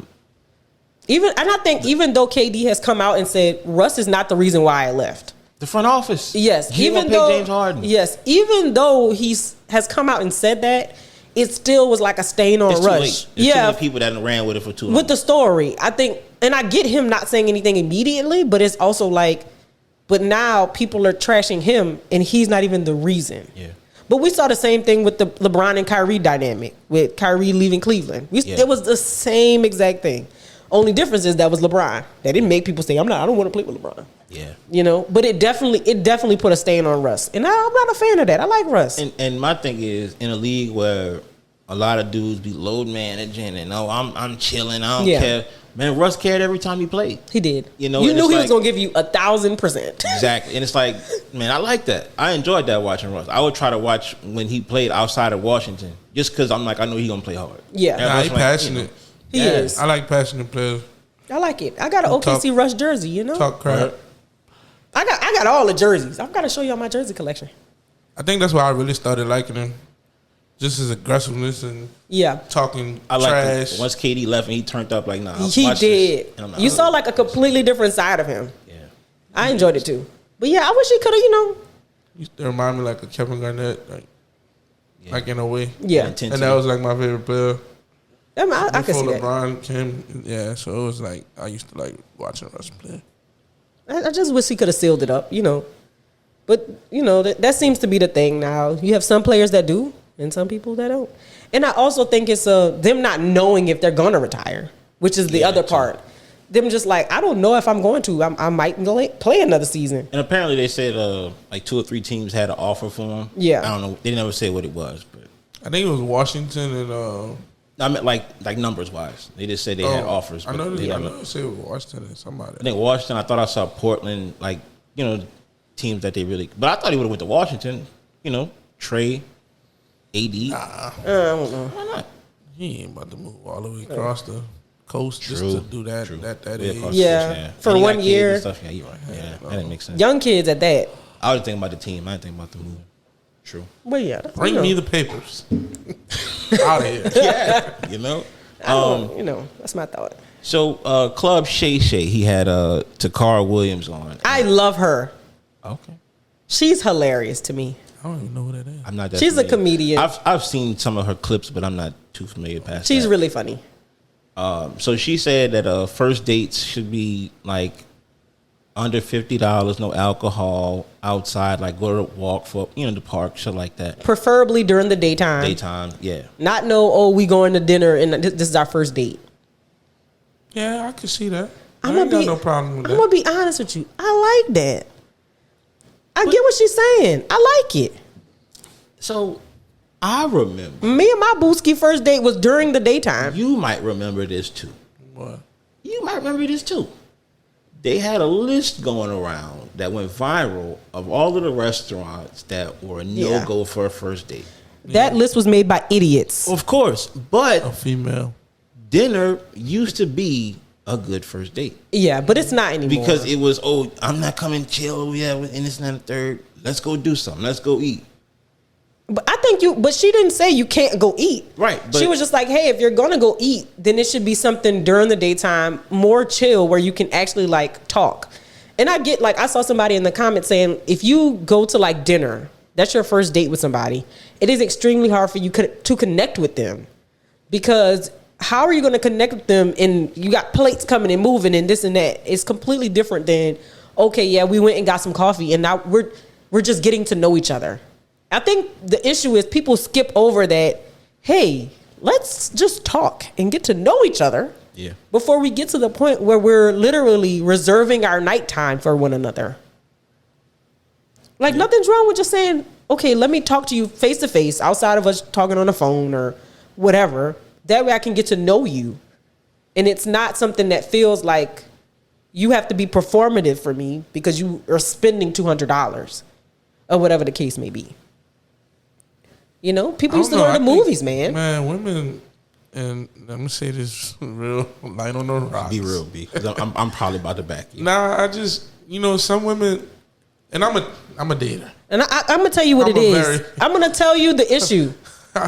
think even though KD has come out and said Russ is not the reason why I left. The front office. Yes. He even though James Harden. Yes. Even though has come out and said that, it still was like a stain on Russ. Too many people that ran with it for too long. With the story, I think, and I get him not saying anything immediately, but it's also like, but now people are trashing him, and he's not even the reason. Yeah. But we saw the same thing with the LeBron and Kyrie dynamic, with Kyrie leaving Cleveland. It was the same exact thing. Only difference is that was LeBron. That didn't make people say, I don't want to play with LeBron. Yeah. You know, but it definitely put a stain on Russ. And I'm not a fan of that. I like Russ. And my thing is, in a league where a lot of dudes be load managing and I'm chilling, I don't care. Man, Russ cared every time he played. He did. You know, you knew he was gonna give you 1,000%. Exactly. And it's like, man, I like that. I enjoyed that watching Russ. I would try to watch when he played outside of Washington, just because I'm like, I know he's gonna play hard. Yeah. He's passionate. He is. I like passionate players. I like it. I got an OKC Russ jersey, you know? Talk crap. I got all the jerseys. I've got to show y'all my jersey collection. I think that's why I really started liking him. Just his aggressiveness and talking trash. Once KD left and he turned up like, nah. He did. You saw like a completely different side of him. Yeah. I enjoyed it too. But yeah, I wish he could have, He used to remind me like a Kevin Garnett, like in a way. Yeah. And that was like my favorite player. I can see Before that. LeBron came, so it was like I used to like watching Russ play. I just wish he could have sealed it up, But, that seems to be the thing now. You have some players that do and some people that don't. And I also think it's them not knowing if they're going to retire, which is the other part. Them just like, I don't know if I'm going to. I might play another season. And apparently they said like 2 or 3 teams had an offer for him. Yeah. I don't know. They never said what it was. But I think it was Washington and... I meant like numbers wise. They just said they had offers. I know it said Washington and somebody. I think Washington. I thought I saw Portland. Teams that they really. But I thought he would have went to Washington. Trey, AD. I don't know. Why not? He ain't about to move all the way across the coast just to do that. That age. Yeah, for 1 year. Yeah, you're right. Yeah, that didn't make sense. Young kids at that. I was thinking about the team. I didn't think about the move. True. Well, yeah. Bring me the papers. Out of here. Yeah. That's my thought. So, Club Shay Shay, he had Takara Williams on. I love her. Okay. She's hilarious to me. I don't even know who that is. I'm not that She's familiar. a comedian. I've seen some of her clips, but I'm not too familiar past She's that. really funny. So she said that first dates should be like under $50, no alcohol, outside, like go to walk for the park, shit like that. Preferably during the daytime. Yeah. Not we going to dinner and this is our first date. Yeah, I can see that. I ain't got no problem with that. I'm gonna be honest with you. I like that. I get what she's saying. I like it. So I remember me and my Booski first date was during the daytime. You might remember this too. What? You might remember this too. They had a list going around that went viral of all of the restaurants that were no-go for a first date. That list was made by idiots. Of course, but a female dinner used to be a good first date. Yeah, but it's not anymore. Because it was, I'm not coming chill, and this and that, third. Let's go do something. Let's go eat. But I think but she didn't say you can't go eat. Right. She was just like, hey, if you're going to go eat, then it should be something during the daytime, more chill, where you can actually like talk. And I get I saw somebody in the comments saying, if you go to like dinner, that's your first date with somebody, it is extremely hard for you to connect with them. Because how are you going to connect with them and you got plates coming and moving and this and that? It's completely different than, okay, yeah, we went and got some coffee and now we're just getting to know each other. I think the issue is people skip over that, hey, let's just talk and get to know each other before we get to the point where we're literally reserving our nighttime for one another. Nothing's wrong with just saying, okay, let me talk to you face to face outside of us talking on the phone or whatever. That way I can get to know you. And it's not something that feels like you have to be performative for me because you are spending $200 or whatever the case may be. You know, people used to go to the movies, man. Man, women, and let me say this real light on the rocks. Be real, B. I'm probably about to back you. Nah, I just, some women, and I'm a dater. And I'm gonna tell you what it is. I'm gonna tell you the issue.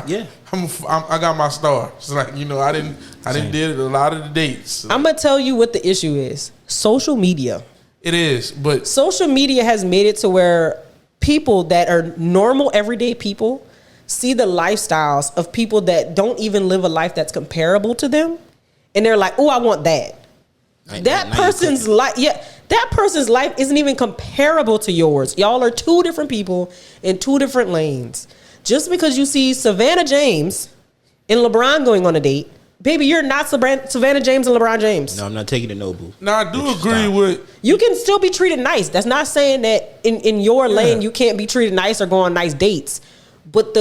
Yeah, I got my star. It's like I didn't did a lot of the dates. I'm gonna tell you what the issue is. Social media. It is, but social media has made it to where people that are normal everyday people see the lifestyles of people that don't even live a life that's comparable to them, and they're like, "Oh, I want that." That person's life, that person's life isn't even comparable to yours. Y'all are two different people in two different lanes. Just because you see Savannah James and LeBron going on a date, baby, you're not Savannah James and LeBron James. No, I'm not taking it, no, boo. No, I do agree with. You can still be treated nice. That's not saying that in your lane you can't be treated nice or go on nice dates. But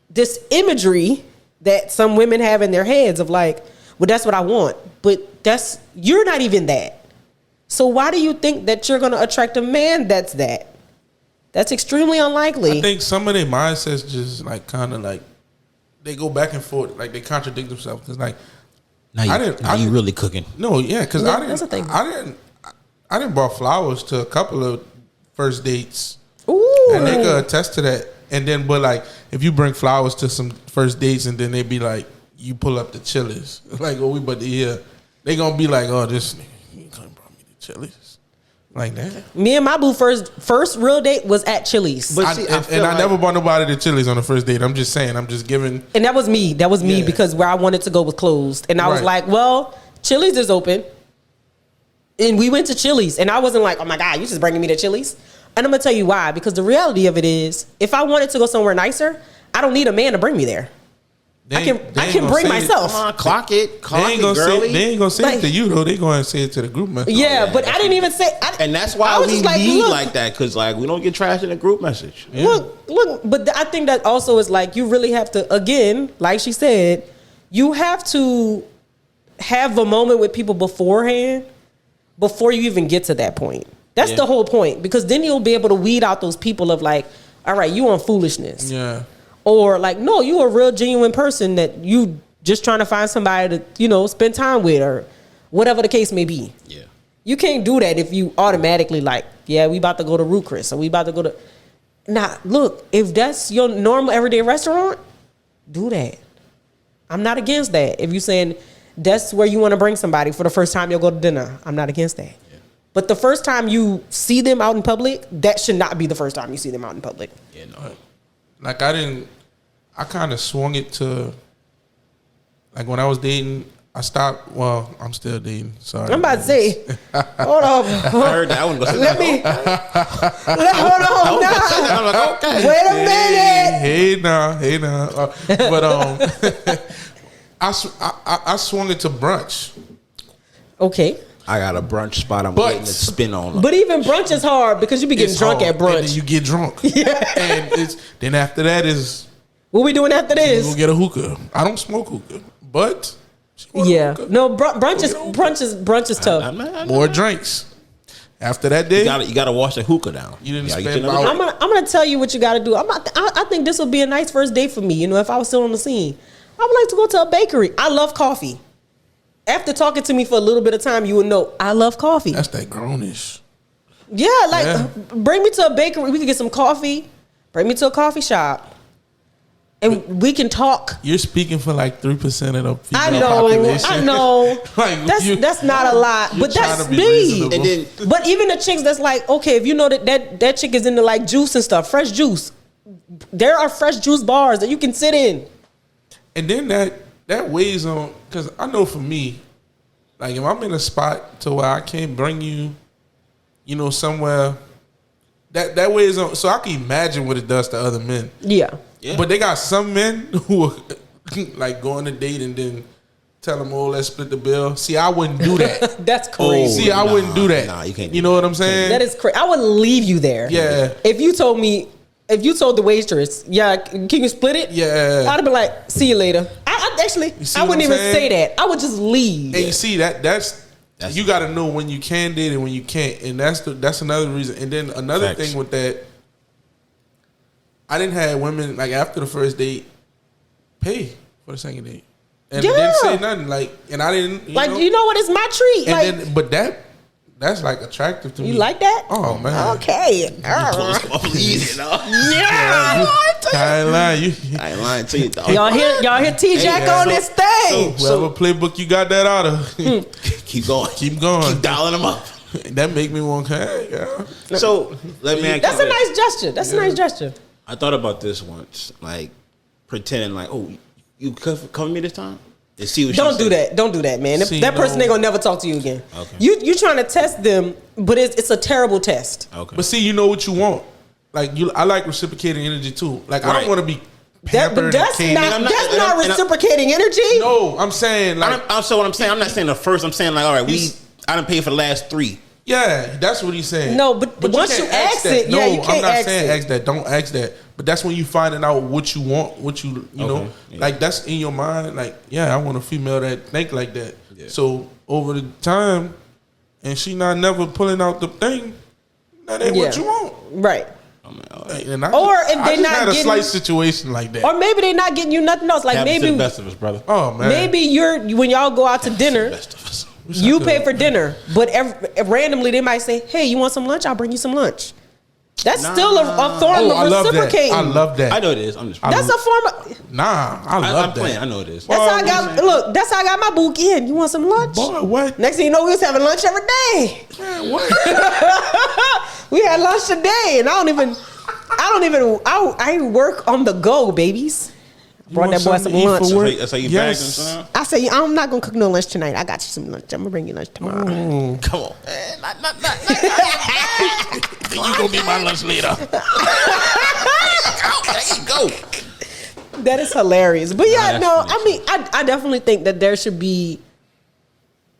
this imagery that some women have in their heads of like, well, that's what I want. But you're not even that. So why do you think that you're going to attract a man that's that? That's extremely unlikely. I think some of their mindsets just like kind of like they go back and forth, like they contradict themselves. Because like now you really cooking. No, yeah, because that's the thing. I didn't bought flowers to a couple of first dates. Ooh, and they could attest to that. And then, but like if you bring flowers to some first dates, and then they be like, you pull up the Chili's, like we about to hear, they gonna be like, oh, this nigga, you couldn't brought me the Chili's. Like that. Me and my boo first real date was at Chili's. But I never bought nobody to Chili's on the first date. I'm just saying. I'm just giving. And that was me. That was me because where I wanted to go was closed. And I was like, well, Chili's is open. And we went to Chili's. And I wasn't like, oh my God, you just bringing me to Chili's? And I'm going to tell you why. Because the reality of it is, if I wanted to go somewhere nicer, I don't need a man to bring me there. I can bring myself. Come on, clock it, girlie. They ain't gonna say it to you though. They gonna say it to the group message. Yeah, but I didn't even say. And that's why we lead like that, because like we don't get trash in the group message. Yeah. Look. But I think that also is like you really have to, again, like she said, you have to have a moment with people beforehand before you even get to that point. That's the whole point, because then you'll be able to weed out those people of like, all right, you on foolishness. Yeah. Or like, no, you a real genuine person that you just trying to find somebody to, spend time with or whatever the case may be. Yeah. You can't do that if you automatically like, yeah, we about to go to Root Chris or we about to go to. Nah, look, if that's your normal everyday restaurant, do that. I'm not against that. If you're saying that's where you want to bring somebody for the first time you'll go to dinner, I'm not against that. Yeah. But the first time you see them out in public, that should not be the first time you see them out in public. Yeah, no. Like I kind of swung it to, like when I was dating, I stopped, well, I'm still dating, sorry. I'm about to say, hold on. I heard that one. Hold on now. I'm like, okay. Wait a minute. Hey now. But I swung it to brunch. Okay. I got a brunch spot I'm waiting to spin on. But even brunch is hard because you be getting drunk at brunch. And then you get drunk. Yeah. And then after that is... What we doing after this? We'll get a hookah. I don't smoke hookah, but... Yeah. No, brunch is tough. More drinks. After that day... You got to wash the hookah down. You didn't spend I'm going to tell you what you got to do. I think this would be a nice first date for me, if I was still on the scene. I would like to go to a bakery. I love coffee. After talking to me for a little bit of time, you would know I love coffee. That's that grownish. Yeah, bring me to a bakery. We can get some coffee. Bring me to a coffee shop. And we can talk. You're speaking for like 3% of the female population. I know. Like that's not a lot. But that's me. And then, but even the chicks that's like, okay, if you know that chick is into like juice and stuff, fresh juice. There are fresh juice bars that you can sit in. And then that weighs on, because I know for me, like if I'm in a spot to where I can't bring you, somewhere, that weighs on. So I can imagine what it does to other men. Yeah. But they got some men who are like go on a date and then tell them, oh, let's split the bill. See, I wouldn't do that. That's crazy. I wouldn't do that. Nah, you can't. You know what I'm saying? That is crazy. I would leave you there. Yeah. If you told the waitress, yeah, can you split it? Yeah. I'd have been like, see you later. I wouldn't even say that. I would just leave. And you see, that's You got to know when you can date and when you can't, and that's another reason. And then another thing with that, I didn't have women like after the first date pay for the second date, and didn't say nothing. Like, and I didn't you know what? It's my treat. And like, then, but that's like attractive to me. You like that? Oh man. Okay. Yeah. I ain't lying. I ain't lying to you, dog. Y'all hear TeeJack on this thing. Whoever playbook you got that out of, keep going. Keep going. Keep dialing them up. That make me want to. So let me ask you. That's a nice gesture. That's a nice gesture. I thought about this once, like pretending like, oh, you cover me this time. And see what Don't do that. Don't do that, man. That person ain't gonna never talk to you again. Okay. You trying to test them, but it's a terrible test. Okay. But see, you know what you want. Like I like reciprocating energy too. Like I don't want to be pampered. That's not reciprocating energy. No, I'm saying like. Also, what I'm saying, I'm not saying the first. I'm saying like, all right, I done paid for the last 3. Yeah, that's what he's saying. No, but once you ask it, no, you can't I'm not ask saying it. ask that. Don't ask that. But that's when you finding out what you want, what you know, like that's in your mind. Like, yeah, I want a female that think like that. Yeah. So over the time, and she not never pulling out the thing, that ain't what you want, right? And if they not had a getting, slight situation like that, or maybe they not getting you nothing else. Like maybe the best of us, brother. Oh man, maybe when y'all go out to dinner. You pay for dinner, but randomly they might say, "Hey, you want some lunch? I'll bring you some lunch." That's still a form of reciprocating. I love that. I know it is. I'm just. That's a form of. I love that. Playing. I know it is. That's how I got. Look, that's how I got my book in. You want some lunch? Boy, what? Next thing you know, we was having lunch every day. Man, what? We had lunch today, and I work on the go, babies. Brought that boy some lunch. That's how you bagging some? I say, I'm not gonna cook no lunch tonight. I got you some lunch. I'm gonna bring you lunch tomorrow. Come on. You gonna be my lunch later. There you go. That is hilarious. But yeah, I mean, I definitely think that there should be,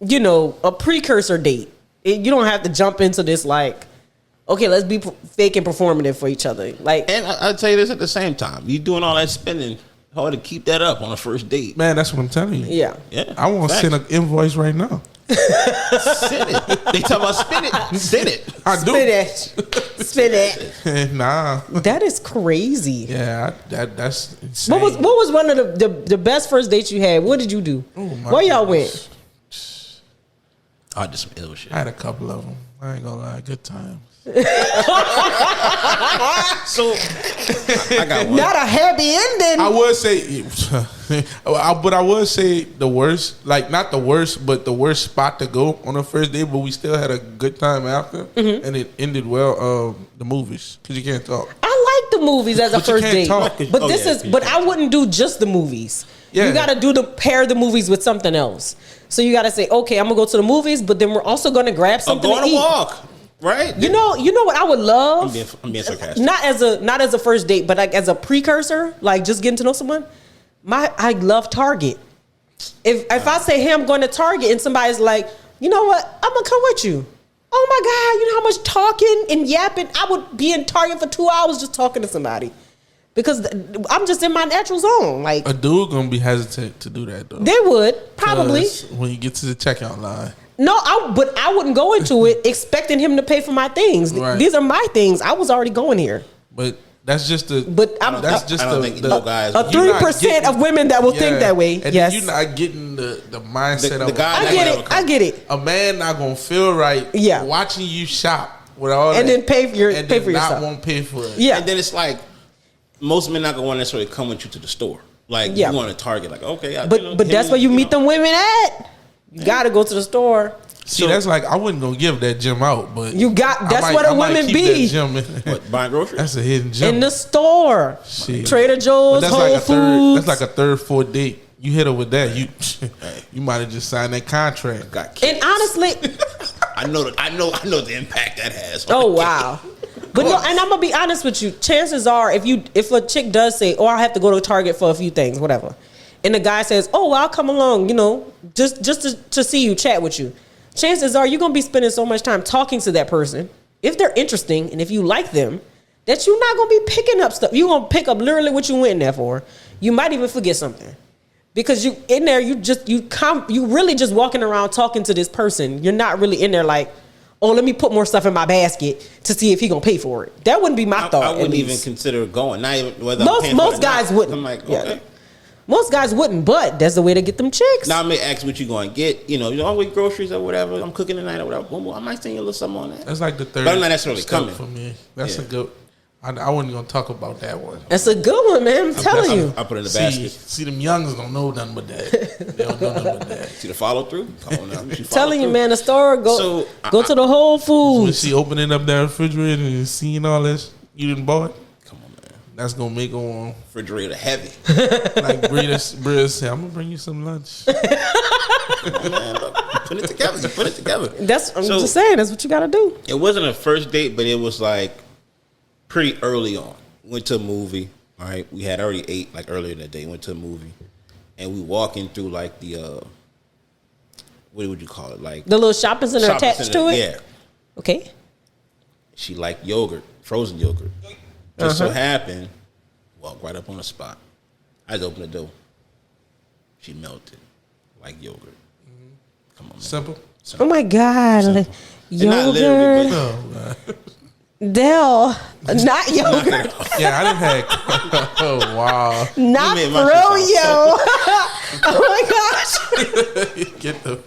a precursor date. You don't have to jump into this like, okay, let's be fake and performative for each other. Like, and I'll tell you this at the same time. You doing all that spending. Hard to keep that up on a first date. Man, that's what I'm telling you. Yeah. I want to send an invoice right now. Send it. They talk about spin it. Send it. I do. Spin it. Nah. That is crazy. Yeah, that's insane. What was one of the best first dates you had? What did you do? Where y'all went? I did some ill shit. I had a couple of them. I ain't gonna lie. Good times. So I got one. Not a happy ending. I would say, but I would say the worst, like not the worst, but the worst spot to go on the first date. But we still had a good time after, and it ended well. The movies, because you can't talk. I like the movies as a first date, talk. but I wouldn't do just the movies. Yeah. You got to pair the movies with something else. So you got to say, okay, I'm gonna go to the movies, but then we're also gonna grab something to eat. Go on a walk. Right. You know what I would love? I'm being sarcastic. Not as a first date, but like as a precursor, like just getting to know someone. I love Target. If I say, hey, I'm going to Target, and somebody's like, you know what, I'm gonna come with you. Oh my God, you know how much talking and yapping? I would be in Target for 2 hours just talking to somebody. Because I'm just in my natural zone. Like, a dude gonna be hesitant to do that though. They would probably when you get to the checkout line. No, but I wouldn't go into it expecting him to pay for my things. Right. These are my things. I was already going here. But that's just the. But I don't think guys. A 3% of women that will think that way. And yes, you're not getting the mindset of the guy. I get it. A man not gonna feel right. Yeah. Watching you shop with all and that, then pay for yourself. Not won't pay for it. Yeah. And then it's like most men not gonna want to necessarily come with you to the store. Like you want to Target. Like okay, but that's where you meet them women at. You gotta go to the store. See, that's like I wouldn't go give that gym out, but that's what a women be. What, buying groceries? That's a hidden gym in the store. Shit. Trader Joe's, Whole Foods. That's like a third, fourth date. You hit her with that, you might have just signed that contract. Got kids. And honestly, I know the impact that has. Oh wow. But no, and I'm gonna be honest with you. Chances are, if a chick does say, "Oh, I have to go to Target for a few things, whatever," and the guy says, "Oh, well, I'll come along," just to see you, chat with you. Chances are you're going to be spending so much time talking to that person, if they're interesting and if you like them, that you're not going to be picking up stuff. You're going to pick up literally what you went in there for. You might even forget something. Because you in there, you really just walking around talking to this person. You're not really in there like, oh, let me put more stuff in my basket to see if he gonna pay for it. That wouldn't be my thought. I wouldn't even consider going. Not even whether most guys wouldn't. I'm like, okay. Yeah. Most guys wouldn't, but that's the way to get them chicks. Now I may ask what you going to get. You know, with groceries or whatever. I'm cooking tonight or whatever. Well, I might send you a little something on that. That's like the third. But I'm not necessarily coming for me. That's a good. I wasn't gonna talk about that one. That's a good one, man. I'm telling you. I put it in the basket. See, them youngs don't know nothing but that. They don't know nothing but that. See the follow through? Come on now. Telling you, man, the store go to the Whole Foods. When she opening up that refrigerator and seeing all this you didn't buy it. Come on, man. That's gonna make her refrigerator heavy. Like Brita say, I'm gonna bring you some lunch. Come on, man. Put it together. You put it together. I'm just saying. That's what you gotta do. It wasn't a first date, but it was like pretty early on. Went to a movie. All right, we had already ate like earlier that day. Went to a movie, and we walking through like the what would you call it? Like the little shopping center attached to it. Yeah. Okay. She liked yogurt, frozen yogurt. Just so happened, walk right up on the spot. I just opened the door. She melted like yogurt. Come on, man. Simple. Oh my God, Simple. Yogurt. No, Dell, not yogurt. Yeah, I didn't have. Oh wow. Not froyo. Oh my gosh. Get the.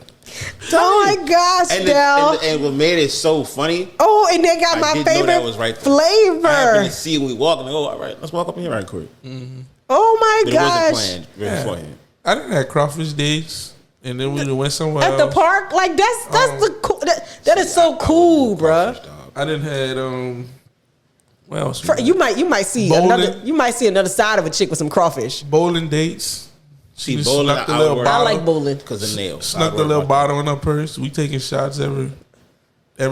Oh my gosh, Dell. And what made it so funny. Oh, and they got my favorite flavor. I happened to see when we walk and go, all right, let's walk up here right quick. Mm-hmm. Oh my gosh. It wasn't planned beforehand. I didn't have crawfish days. And then we went somewhere at else. the park. Like that's the cool. That is so cool, bro. I didn't had what else? You might see another side of a chick with some crawfish. Bowling dates. She bowling. I like bowling because of nails. Snuck the little bottle in her purse. We taking shots every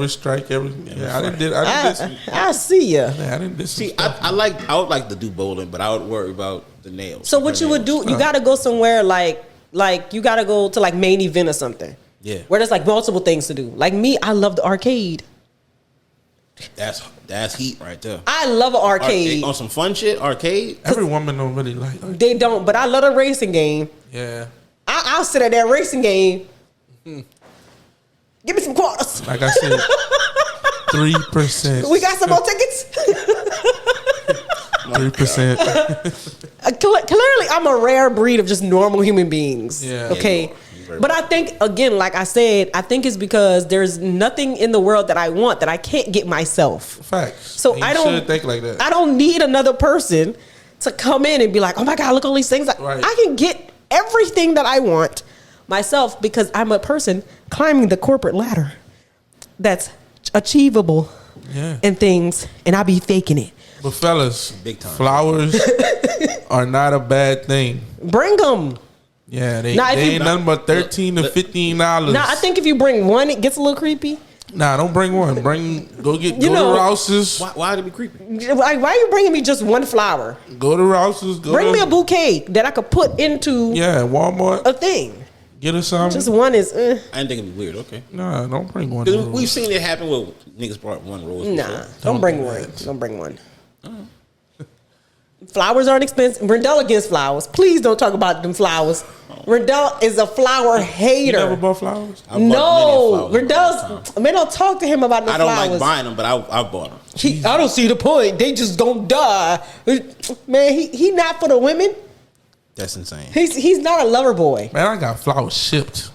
strike. I see ya. I didn't see. I would like to do bowling, but I would worry about the nails. So what you would do? You got to go somewhere like you got to go to like main event or something. Yeah. Where there's like multiple things to do. Like me, I love the arcade. That's heat right there. I love an arcade. On some fun shit, arcade. Every woman don't really like arcade. They don't, but I love a racing game. Yeah. I'll sit at that racing game. Give me some quarters. Like I said, 3%. We got some more tickets. 3%. Clearly, I'm a rare breed of just normal human beings. Yeah. Okay. But I think, again, like I said, I think it's because there's nothing in the world that I want that I can't get myself. Facts. So I don't should think like that. I don't need another person to come in and be like, oh my God, look at all these things. Right. I can get everything that I want myself because I'm a person climbing the corporate ladder that's achievable and things, and I be faking it. But fellas, big time. Flowers are not a bad thing. Bring them. Yeah, they ain't nothing but $13 to $15. Nah, I think if you bring one, it gets a little creepy. Nah, don't bring one. Go to Rouse's. Why did it be creepy? Why are you bringing me just one flower? Go to Rouse's. Bring me a bouquet that I could put into Walmart. A thing. Get us something. Just one is. I didn't think it'd be weird. Okay. Nah, don't bring one. We've seen it happen where niggas brought one rose. Nah, don't bring one. Don't bring one. Flowers aren't expensive. Rendell against flowers. Please don't talk about them flowers. Rendell is a flower hater. You never bought flowers? No, Rendell's. Man, don't talk to him about the flowers. I don't like buying them, but I bought them. I don't see the point. They just gonna die. Man, he not for the women. That's insane. He's not a lover boy. Man, I got flowers shipped.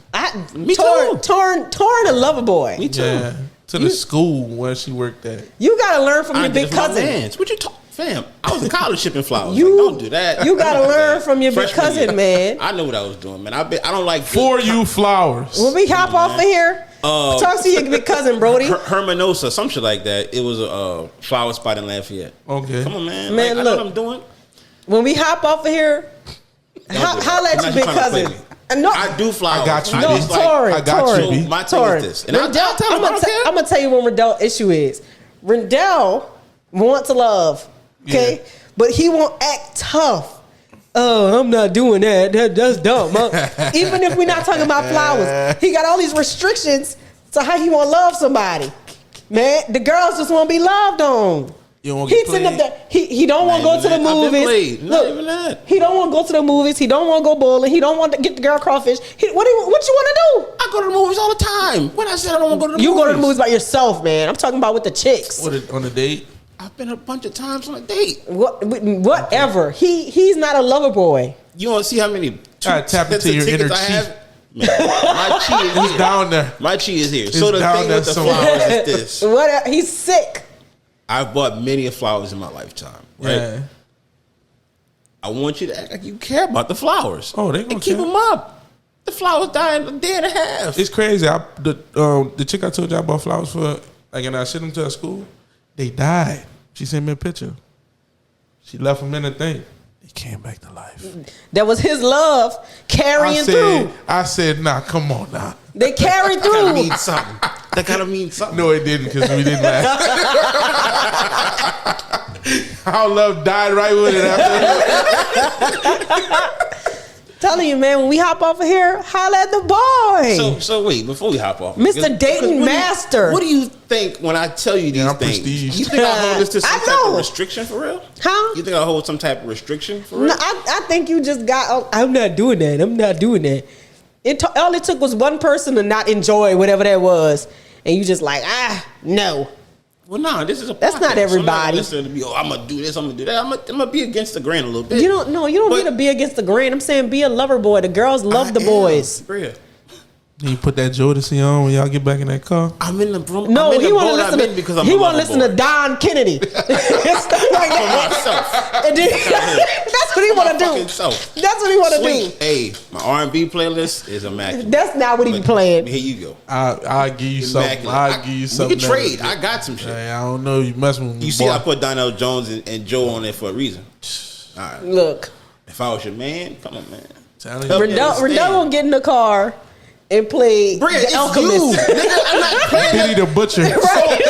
Me too. Torn a lover boy. Me too. Yeah, to the school where she worked at. You gotta learn from your big cousin. What you talking? Fam, I was in college shipping flowers. Don't do that. You gotta learn from your big cousin, man. I knew what I was doing, man. I don't like for you flowers. When we hop off of here, talk to your big cousin, Brody. Hermanosa, some shit like that. It was a flower spot in Lafayette. Okay, come on, man. Man, look, I know what I'm doing. When we hop off of here, holla at your big cousin. No, I do flowers. I got you. No, I got you. So my thing is this, and I'm gonna tell you what Rendell's issue is. Rendell wants love, okay, but he won't act tough. Oh, I'm not doing that. That's dumb. Huh? Even if we're not talking about flowers, he got all these restrictions to how he want to love somebody. Man, the girls just want to be loved on. He's sitting up there. He don't want to go to the movies. Not even that. He don't want to go to the movies. He don't want to go bowling. He don't want to get the girl crawfish. What you want to do? I go to the movies all the time. When I said I don't want to go to the movies. You go to the movies by yourself, man. I'm talking about with the chicks. On a date? I've been a bunch of times on a date. Whatever. He's not a lover boy. You want to see how many tap into your inner chi. My chi is He's down there. My chi is here. So the thing with the flowers is this. He's sick. I've bought many flowers in my lifetime. Right? Yeah. I want you to act like you care about the flowers. Oh, they gonna and keep them up. The flowers die in a day and a half. It's crazy. The chick I told you I bought flowers for, like, and I sent them to her school. They died. She sent me a picture. She left them in the thing. They came back to life. That was his love carrying through. I said, nah, come on now. They carried through. That gotta mean something. That gotta mean something. No, it didn't, because we didn't laugh. Our love died right with it after. Telling you, man, when we hop off of here, holla at the boy. So wait, before we hop off, Mr. Dayton Master. What do you think when I tell you these things? Prestige. You think I hold this to some type of restriction for real? Huh? You think I hold some type of restriction for real? No, I think you just got. Oh, I'm not doing that. I'm not doing that. All it took was one person to not enjoy whatever that was, and you just like, no. Well, no, this is a podcast. That's not everybody. So I'm gonna do this. I'm gonna do that. I'm gonna be against the grain a little bit. You don't need to be against the grain. I'm saying be a lover boy. The girls love the boys. Bria. You put that Jodeci on when y'all get back in that car. I'm in the room. No, he want to listen because he want to listen to Don Kennedy. Stuff like that. That's what he want to do. That's what he want to do. Hey, my R&B playlist is immaculate. That's not what he be playing. Here you go. I'll give you something. I'll give you something. We can trade. I got some shit. Hey, I don't know. You messing with me. You see, I put Donnell Jones and Joe on there for a reason. All right. Look. If I was your man, come on, man. Rendell will get in the car and play Bria, The Alchemist. Nigga, I'm not playing Billy the Butcher. Right.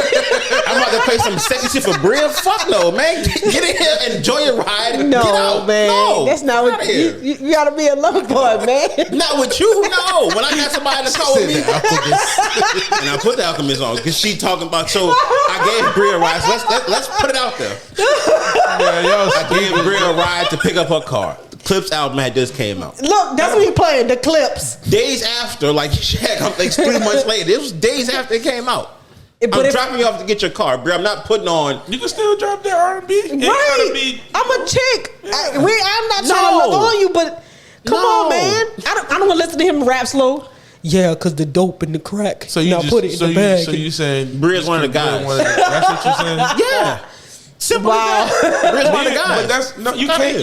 I'm about to play some sexy shit for Bria. Fuck no, man. Get in here, enjoy your ride. No, get out. man. No, that's not what you gotta be a lover boy, man. Not with you, no. When I got somebody to call with me, and I put The Alchemist on because she talking about. So I gave Bria a ride. So let's put it out there. I gave Bria a ride to pick up her car. Clips album had just came out. Look, that's what he playing, the Clips. Days after, like 3 months later. It was days after it came out. I'm dropping you off to get your car, bro. I'm not putting on. You can still drop that R&B. Right. I'm a chick. I'm not trying to look on you, but come on, man. I don't want to listen to him rap slow. Yeah, because the dope and the crack. So you put it in the bag. So you saying Bria's one of the guys. That's what you're saying? Yeah. Simple as that. Bria's one of the guys. But that's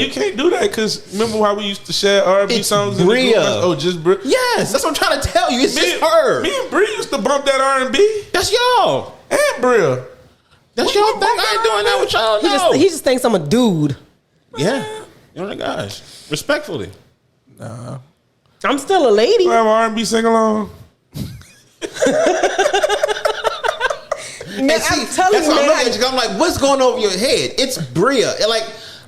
you can't do that because remember how we used to share R&B songs? Bria. Just Bria. Yes, that's what I'm trying to tell you. It's just her. Me and Bria used to bump that R&B. That's y'all. And Bria. That's y'all thing. I ain't doing that with y'all. He just thinks I'm a dude. Yeah. You're one of the guys. Respectfully. Nah. I'm still a lady. You have R&B sing along. Man, I'm telling you, man. I'm like, what's going over your head? It's Bria. Like,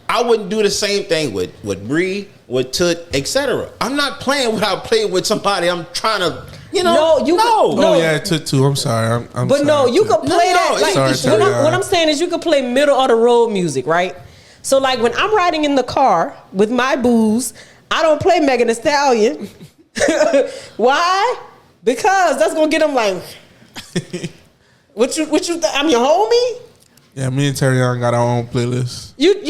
I wouldn't do the same thing with Bree, with Toot, etc. I'm not playing without playing with somebody. I'm trying to, No. Oh yeah, Toot too. I'm sorry. I'm but sorry, no, you could play that. Like, sorry, what I'm saying is, you could play middle of the road music, right? So like when I'm riding in the car with my booze, I don't play Megan Thee Stallion. Why? Because that's gonna get them like. What you? I'm your homie. Yeah, me and Terry Young got our own playlist. It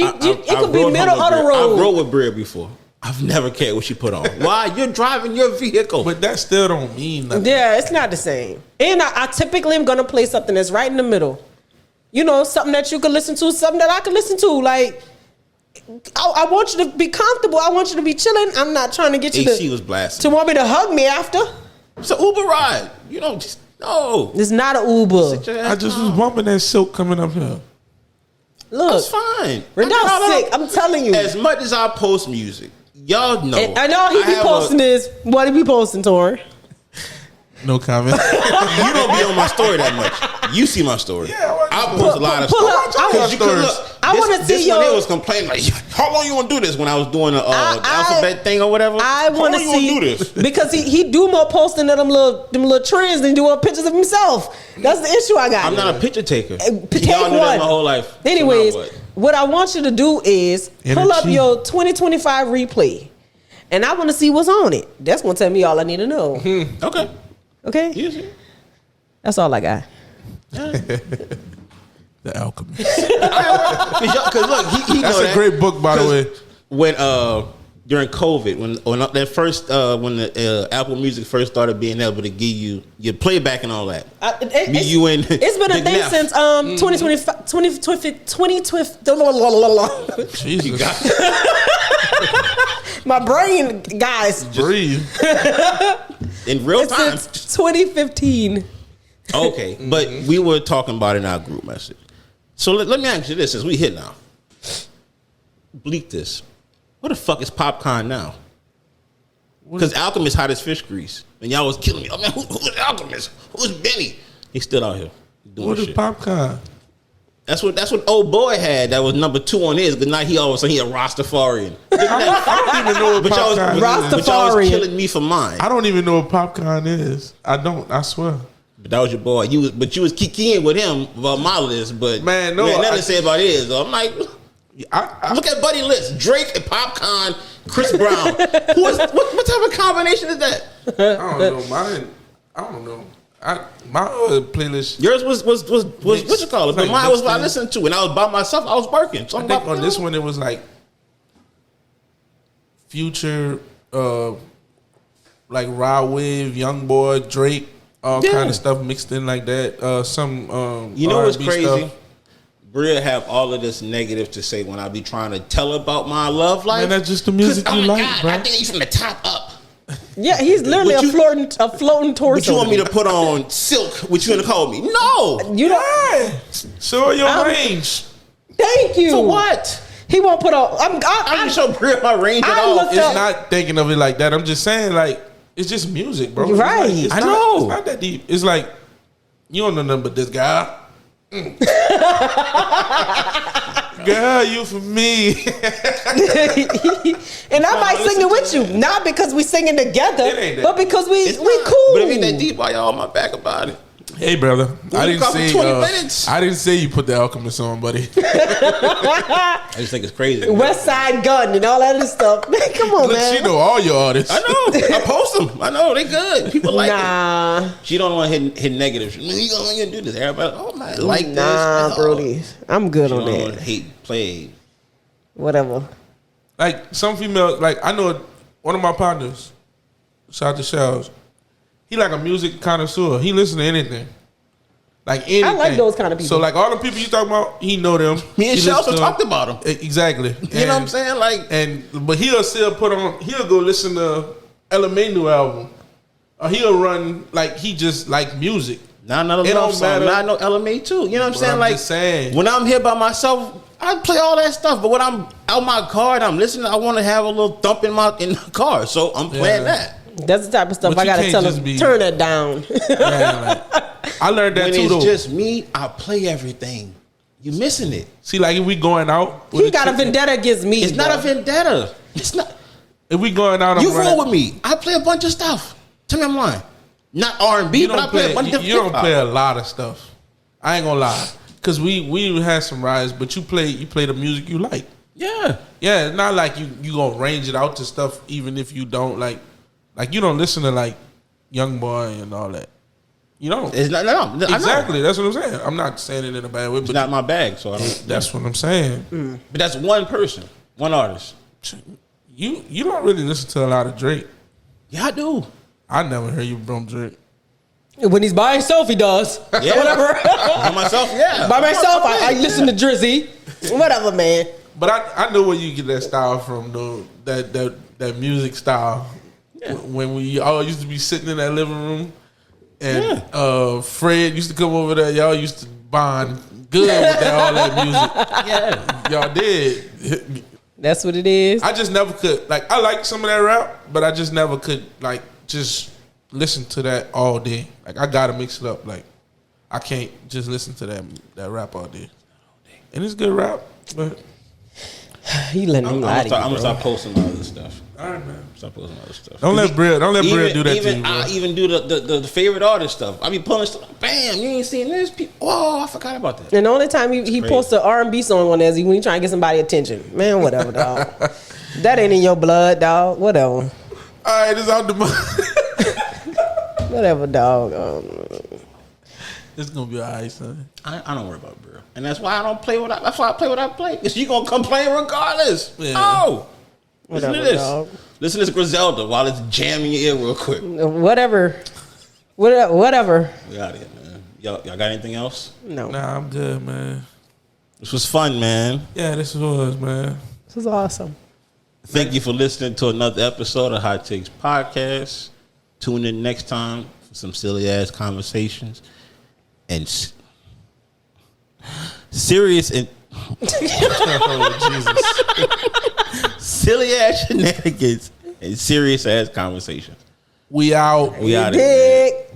could be middle of the road. I rode with Bria before. I've never cared what she put on. Why? You're driving your vehicle. But that still don't mean nothing. Yeah, it's not the same. And I typically am gonna play something that's right in the middle. Something that you can listen to, something that I can listen to. Like, I want you to be comfortable. I want you to be chilling. I'm not trying to get you AC was blasting. to want me to hug me after. It's an Uber ride. No. It's not an Uber. I just was bumping that Silk coming up here. Look. That's fine. Rendell's sick. I'm telling you. As much as I post music, y'all know. And I know he be posting this. What he be posting, Tori? No comment. You don't be on my story that much. You see my story. Yeah, I post a lot of stuff. I want to see this your. One they was complaining like, how long you want to do this? When I was doing the alphabet thing or whatever. I want to see do this because he do more posting of them little trends than doing pictures of himself. That's the issue I got. I'm not a picture taker. Take Y'all knew that one. my whole life. Anyways, So what I want you to do is pull up your 2025 replay, and I want to see what's on it. That's gonna tell me all I need to know. Okay. Okay. Easy. That's all I got. The Alchemist. Because look, he That's know a that. great book, by the way. When during COVID, when that first when the Apple Music first started being able to give you your playback and all that, it's been a thing since 2020. Jesus. My brain, guys, Breathe. in real time. Since 2015. Okay, but we were talking about it in our group message. So let me ask you this: since we hit now, bleak this. What the fuck is Popcorn now? Because Alchemist hot as fish grease, and y'all was killing me. Oh man, who's Alchemist? Who's Benny? He's still out here doing What is shit. Popcorn? That's what old boy had. That was number 2 on his. Good night. He always said he a Rastafarian. I don't even know what Popcorn is. But y'all was killing me for mine. I don't even know what Popcorn is. I don't. I swear. But that was your boy. You was kikiing with him about my list. But Man, no, you had nothing to say about his. So I'm like, I look at Buddy list: Drake and Popcorn, Chris Brown. What type of combination is that? I don't know. Mine. I don't know. My playlist. Yours was what you call it? But like mine was what I listened to, and I was by myself. I was working. So I think on this one it was like Future, like Rod Wave, Young Boy, Drake, all kind of stuff mixed in like that. Some you know what's R&B crazy? stuff. Bria have all of this negative to say when I be trying to tell her about my love life. Man, that's just the music you like, God, bro. I think he's from the top up. Yeah, he's literally a floating torso. But you want me to put on silk? What you gonna call me? No, You don't. Show your range. Thank you. for what? He won't put on. I didn't show Bria my range at all. looked It's up- not thinking of it like that. I'm just saying, like, it's just music, bro. It's Right. like, I know. It's not that deep. It's like, you don't know nothing but this guy. Girl, you for me. And I might sing it with you, not because we singing together, It ain't that but because we It's cool. not. But it ain't that deep. Why y'all on my back about it? Hey, brother. I you didn't got for say 20 minutes. I didn't say you put the Alchemist on, buddy. I just think it's crazy. West Side Gun and all that other stuff. Man, come on, Look, man. she know all your artists. I know. I post them. I know they good. People like it. Nah, She don't want to hit negative. You gonna do this? Everybody, oh man, like this. nah, No. Brody. I'm good She on don't want that. to hate play. Whatever. Like some females, like I know one of my partners, shout out to Shells. He like a music connoisseur. He listen to anything. Like anything. I like those kind of people. So like all the people you talking about, he know them. Me and He Shells listen to talked them. about them. Exactly. You know what I'm saying? Like, But he'll still put on. He'll go listen to LMA new album. Or he'll run like he just like music. not another It love don't song. matter. Not no LMA too. You know what I'm But saying? I'm Like, just saying. when I'm here by myself, I play all that stuff. But when I'm out my car and I'm listening, I want to have a little thump in the car. So I'm playing that. That's the type of stuff But I you gotta can't tell just him. be- Turn that down. Man, like, I learned that When too it's though. just me, I play everything. You missing it. See, like if we going out, with He got a chick- vendetta against me. It's not bro. a vendetta. It's not. If we going out, You I'm roll running- with me. I play a bunch of stuff. Tell me I'm lying. Not R&B, You but I don't play play. a bunch of You don't hip-hop. play a lot of stuff. I ain't gonna lie, cause we had some rides, but you play the music you like. Yeah. Yeah, it's not like you gonna range it out to stuff even if you don't like you don't listen to like Young Boy and all that. You don't. It's not. No, Exactly. That's what I'm saying. I'm not saying it in a bad way, It's but not my bag, so I don't. that's what I'm saying. But that's one person, one artist. You don't really listen to a lot of Drake. Yeah, I do. I never heard you from Drake. When he's by himself, he does. Yeah. Whatever. By myself, yeah. By myself, I listen to Drizzy. Whatever, man. But I know where you get that style from, though. That music style. Yeah. When we all used to be sitting in that living room, and Fred used to come over there. Y'all used to bond good with all that music. Yeah. Y'all did. That's what it is. I just never could. Like I like some of that rap, but I just never could just listen to that all day. Like, I gotta mix it up. Like, I can't just listen to that rap all day. And it's good rap, but you letting me lie to you, I'm gonna start posting all this stuff. all right, man. Start posting all this stuff. Don't let Bria do that to you, bro. I even do the favorite artist stuff. I be pulling stuff. Bam, you ain't seen this. Oh, I forgot about that. And the only time he posts an R&B song on there is when he trying to get somebody attention. Man, whatever, dog. That ain't in your blood, dog. Whatever. All right, it's out the money. Whatever, dog. It's gonna be all right, son. I don't worry about Bria, and that's why I don't play that's why I play what I play. Cause you gonna complain regardless. Yeah. Oh, listen to this. Dog. Listen to this Griselda while it's jamming your ear real quick. Whatever. We out of here, man. Y'all got anything else? No. Nah, I'm good, man. This was fun, man. Yeah, this was, man. This was awesome. Thank you for listening to another episode of Hot Takes Podcast. Tune in next time for some silly ass conversations and serious and silly ass shenanigans and serious ass conversations. We out. We out of here.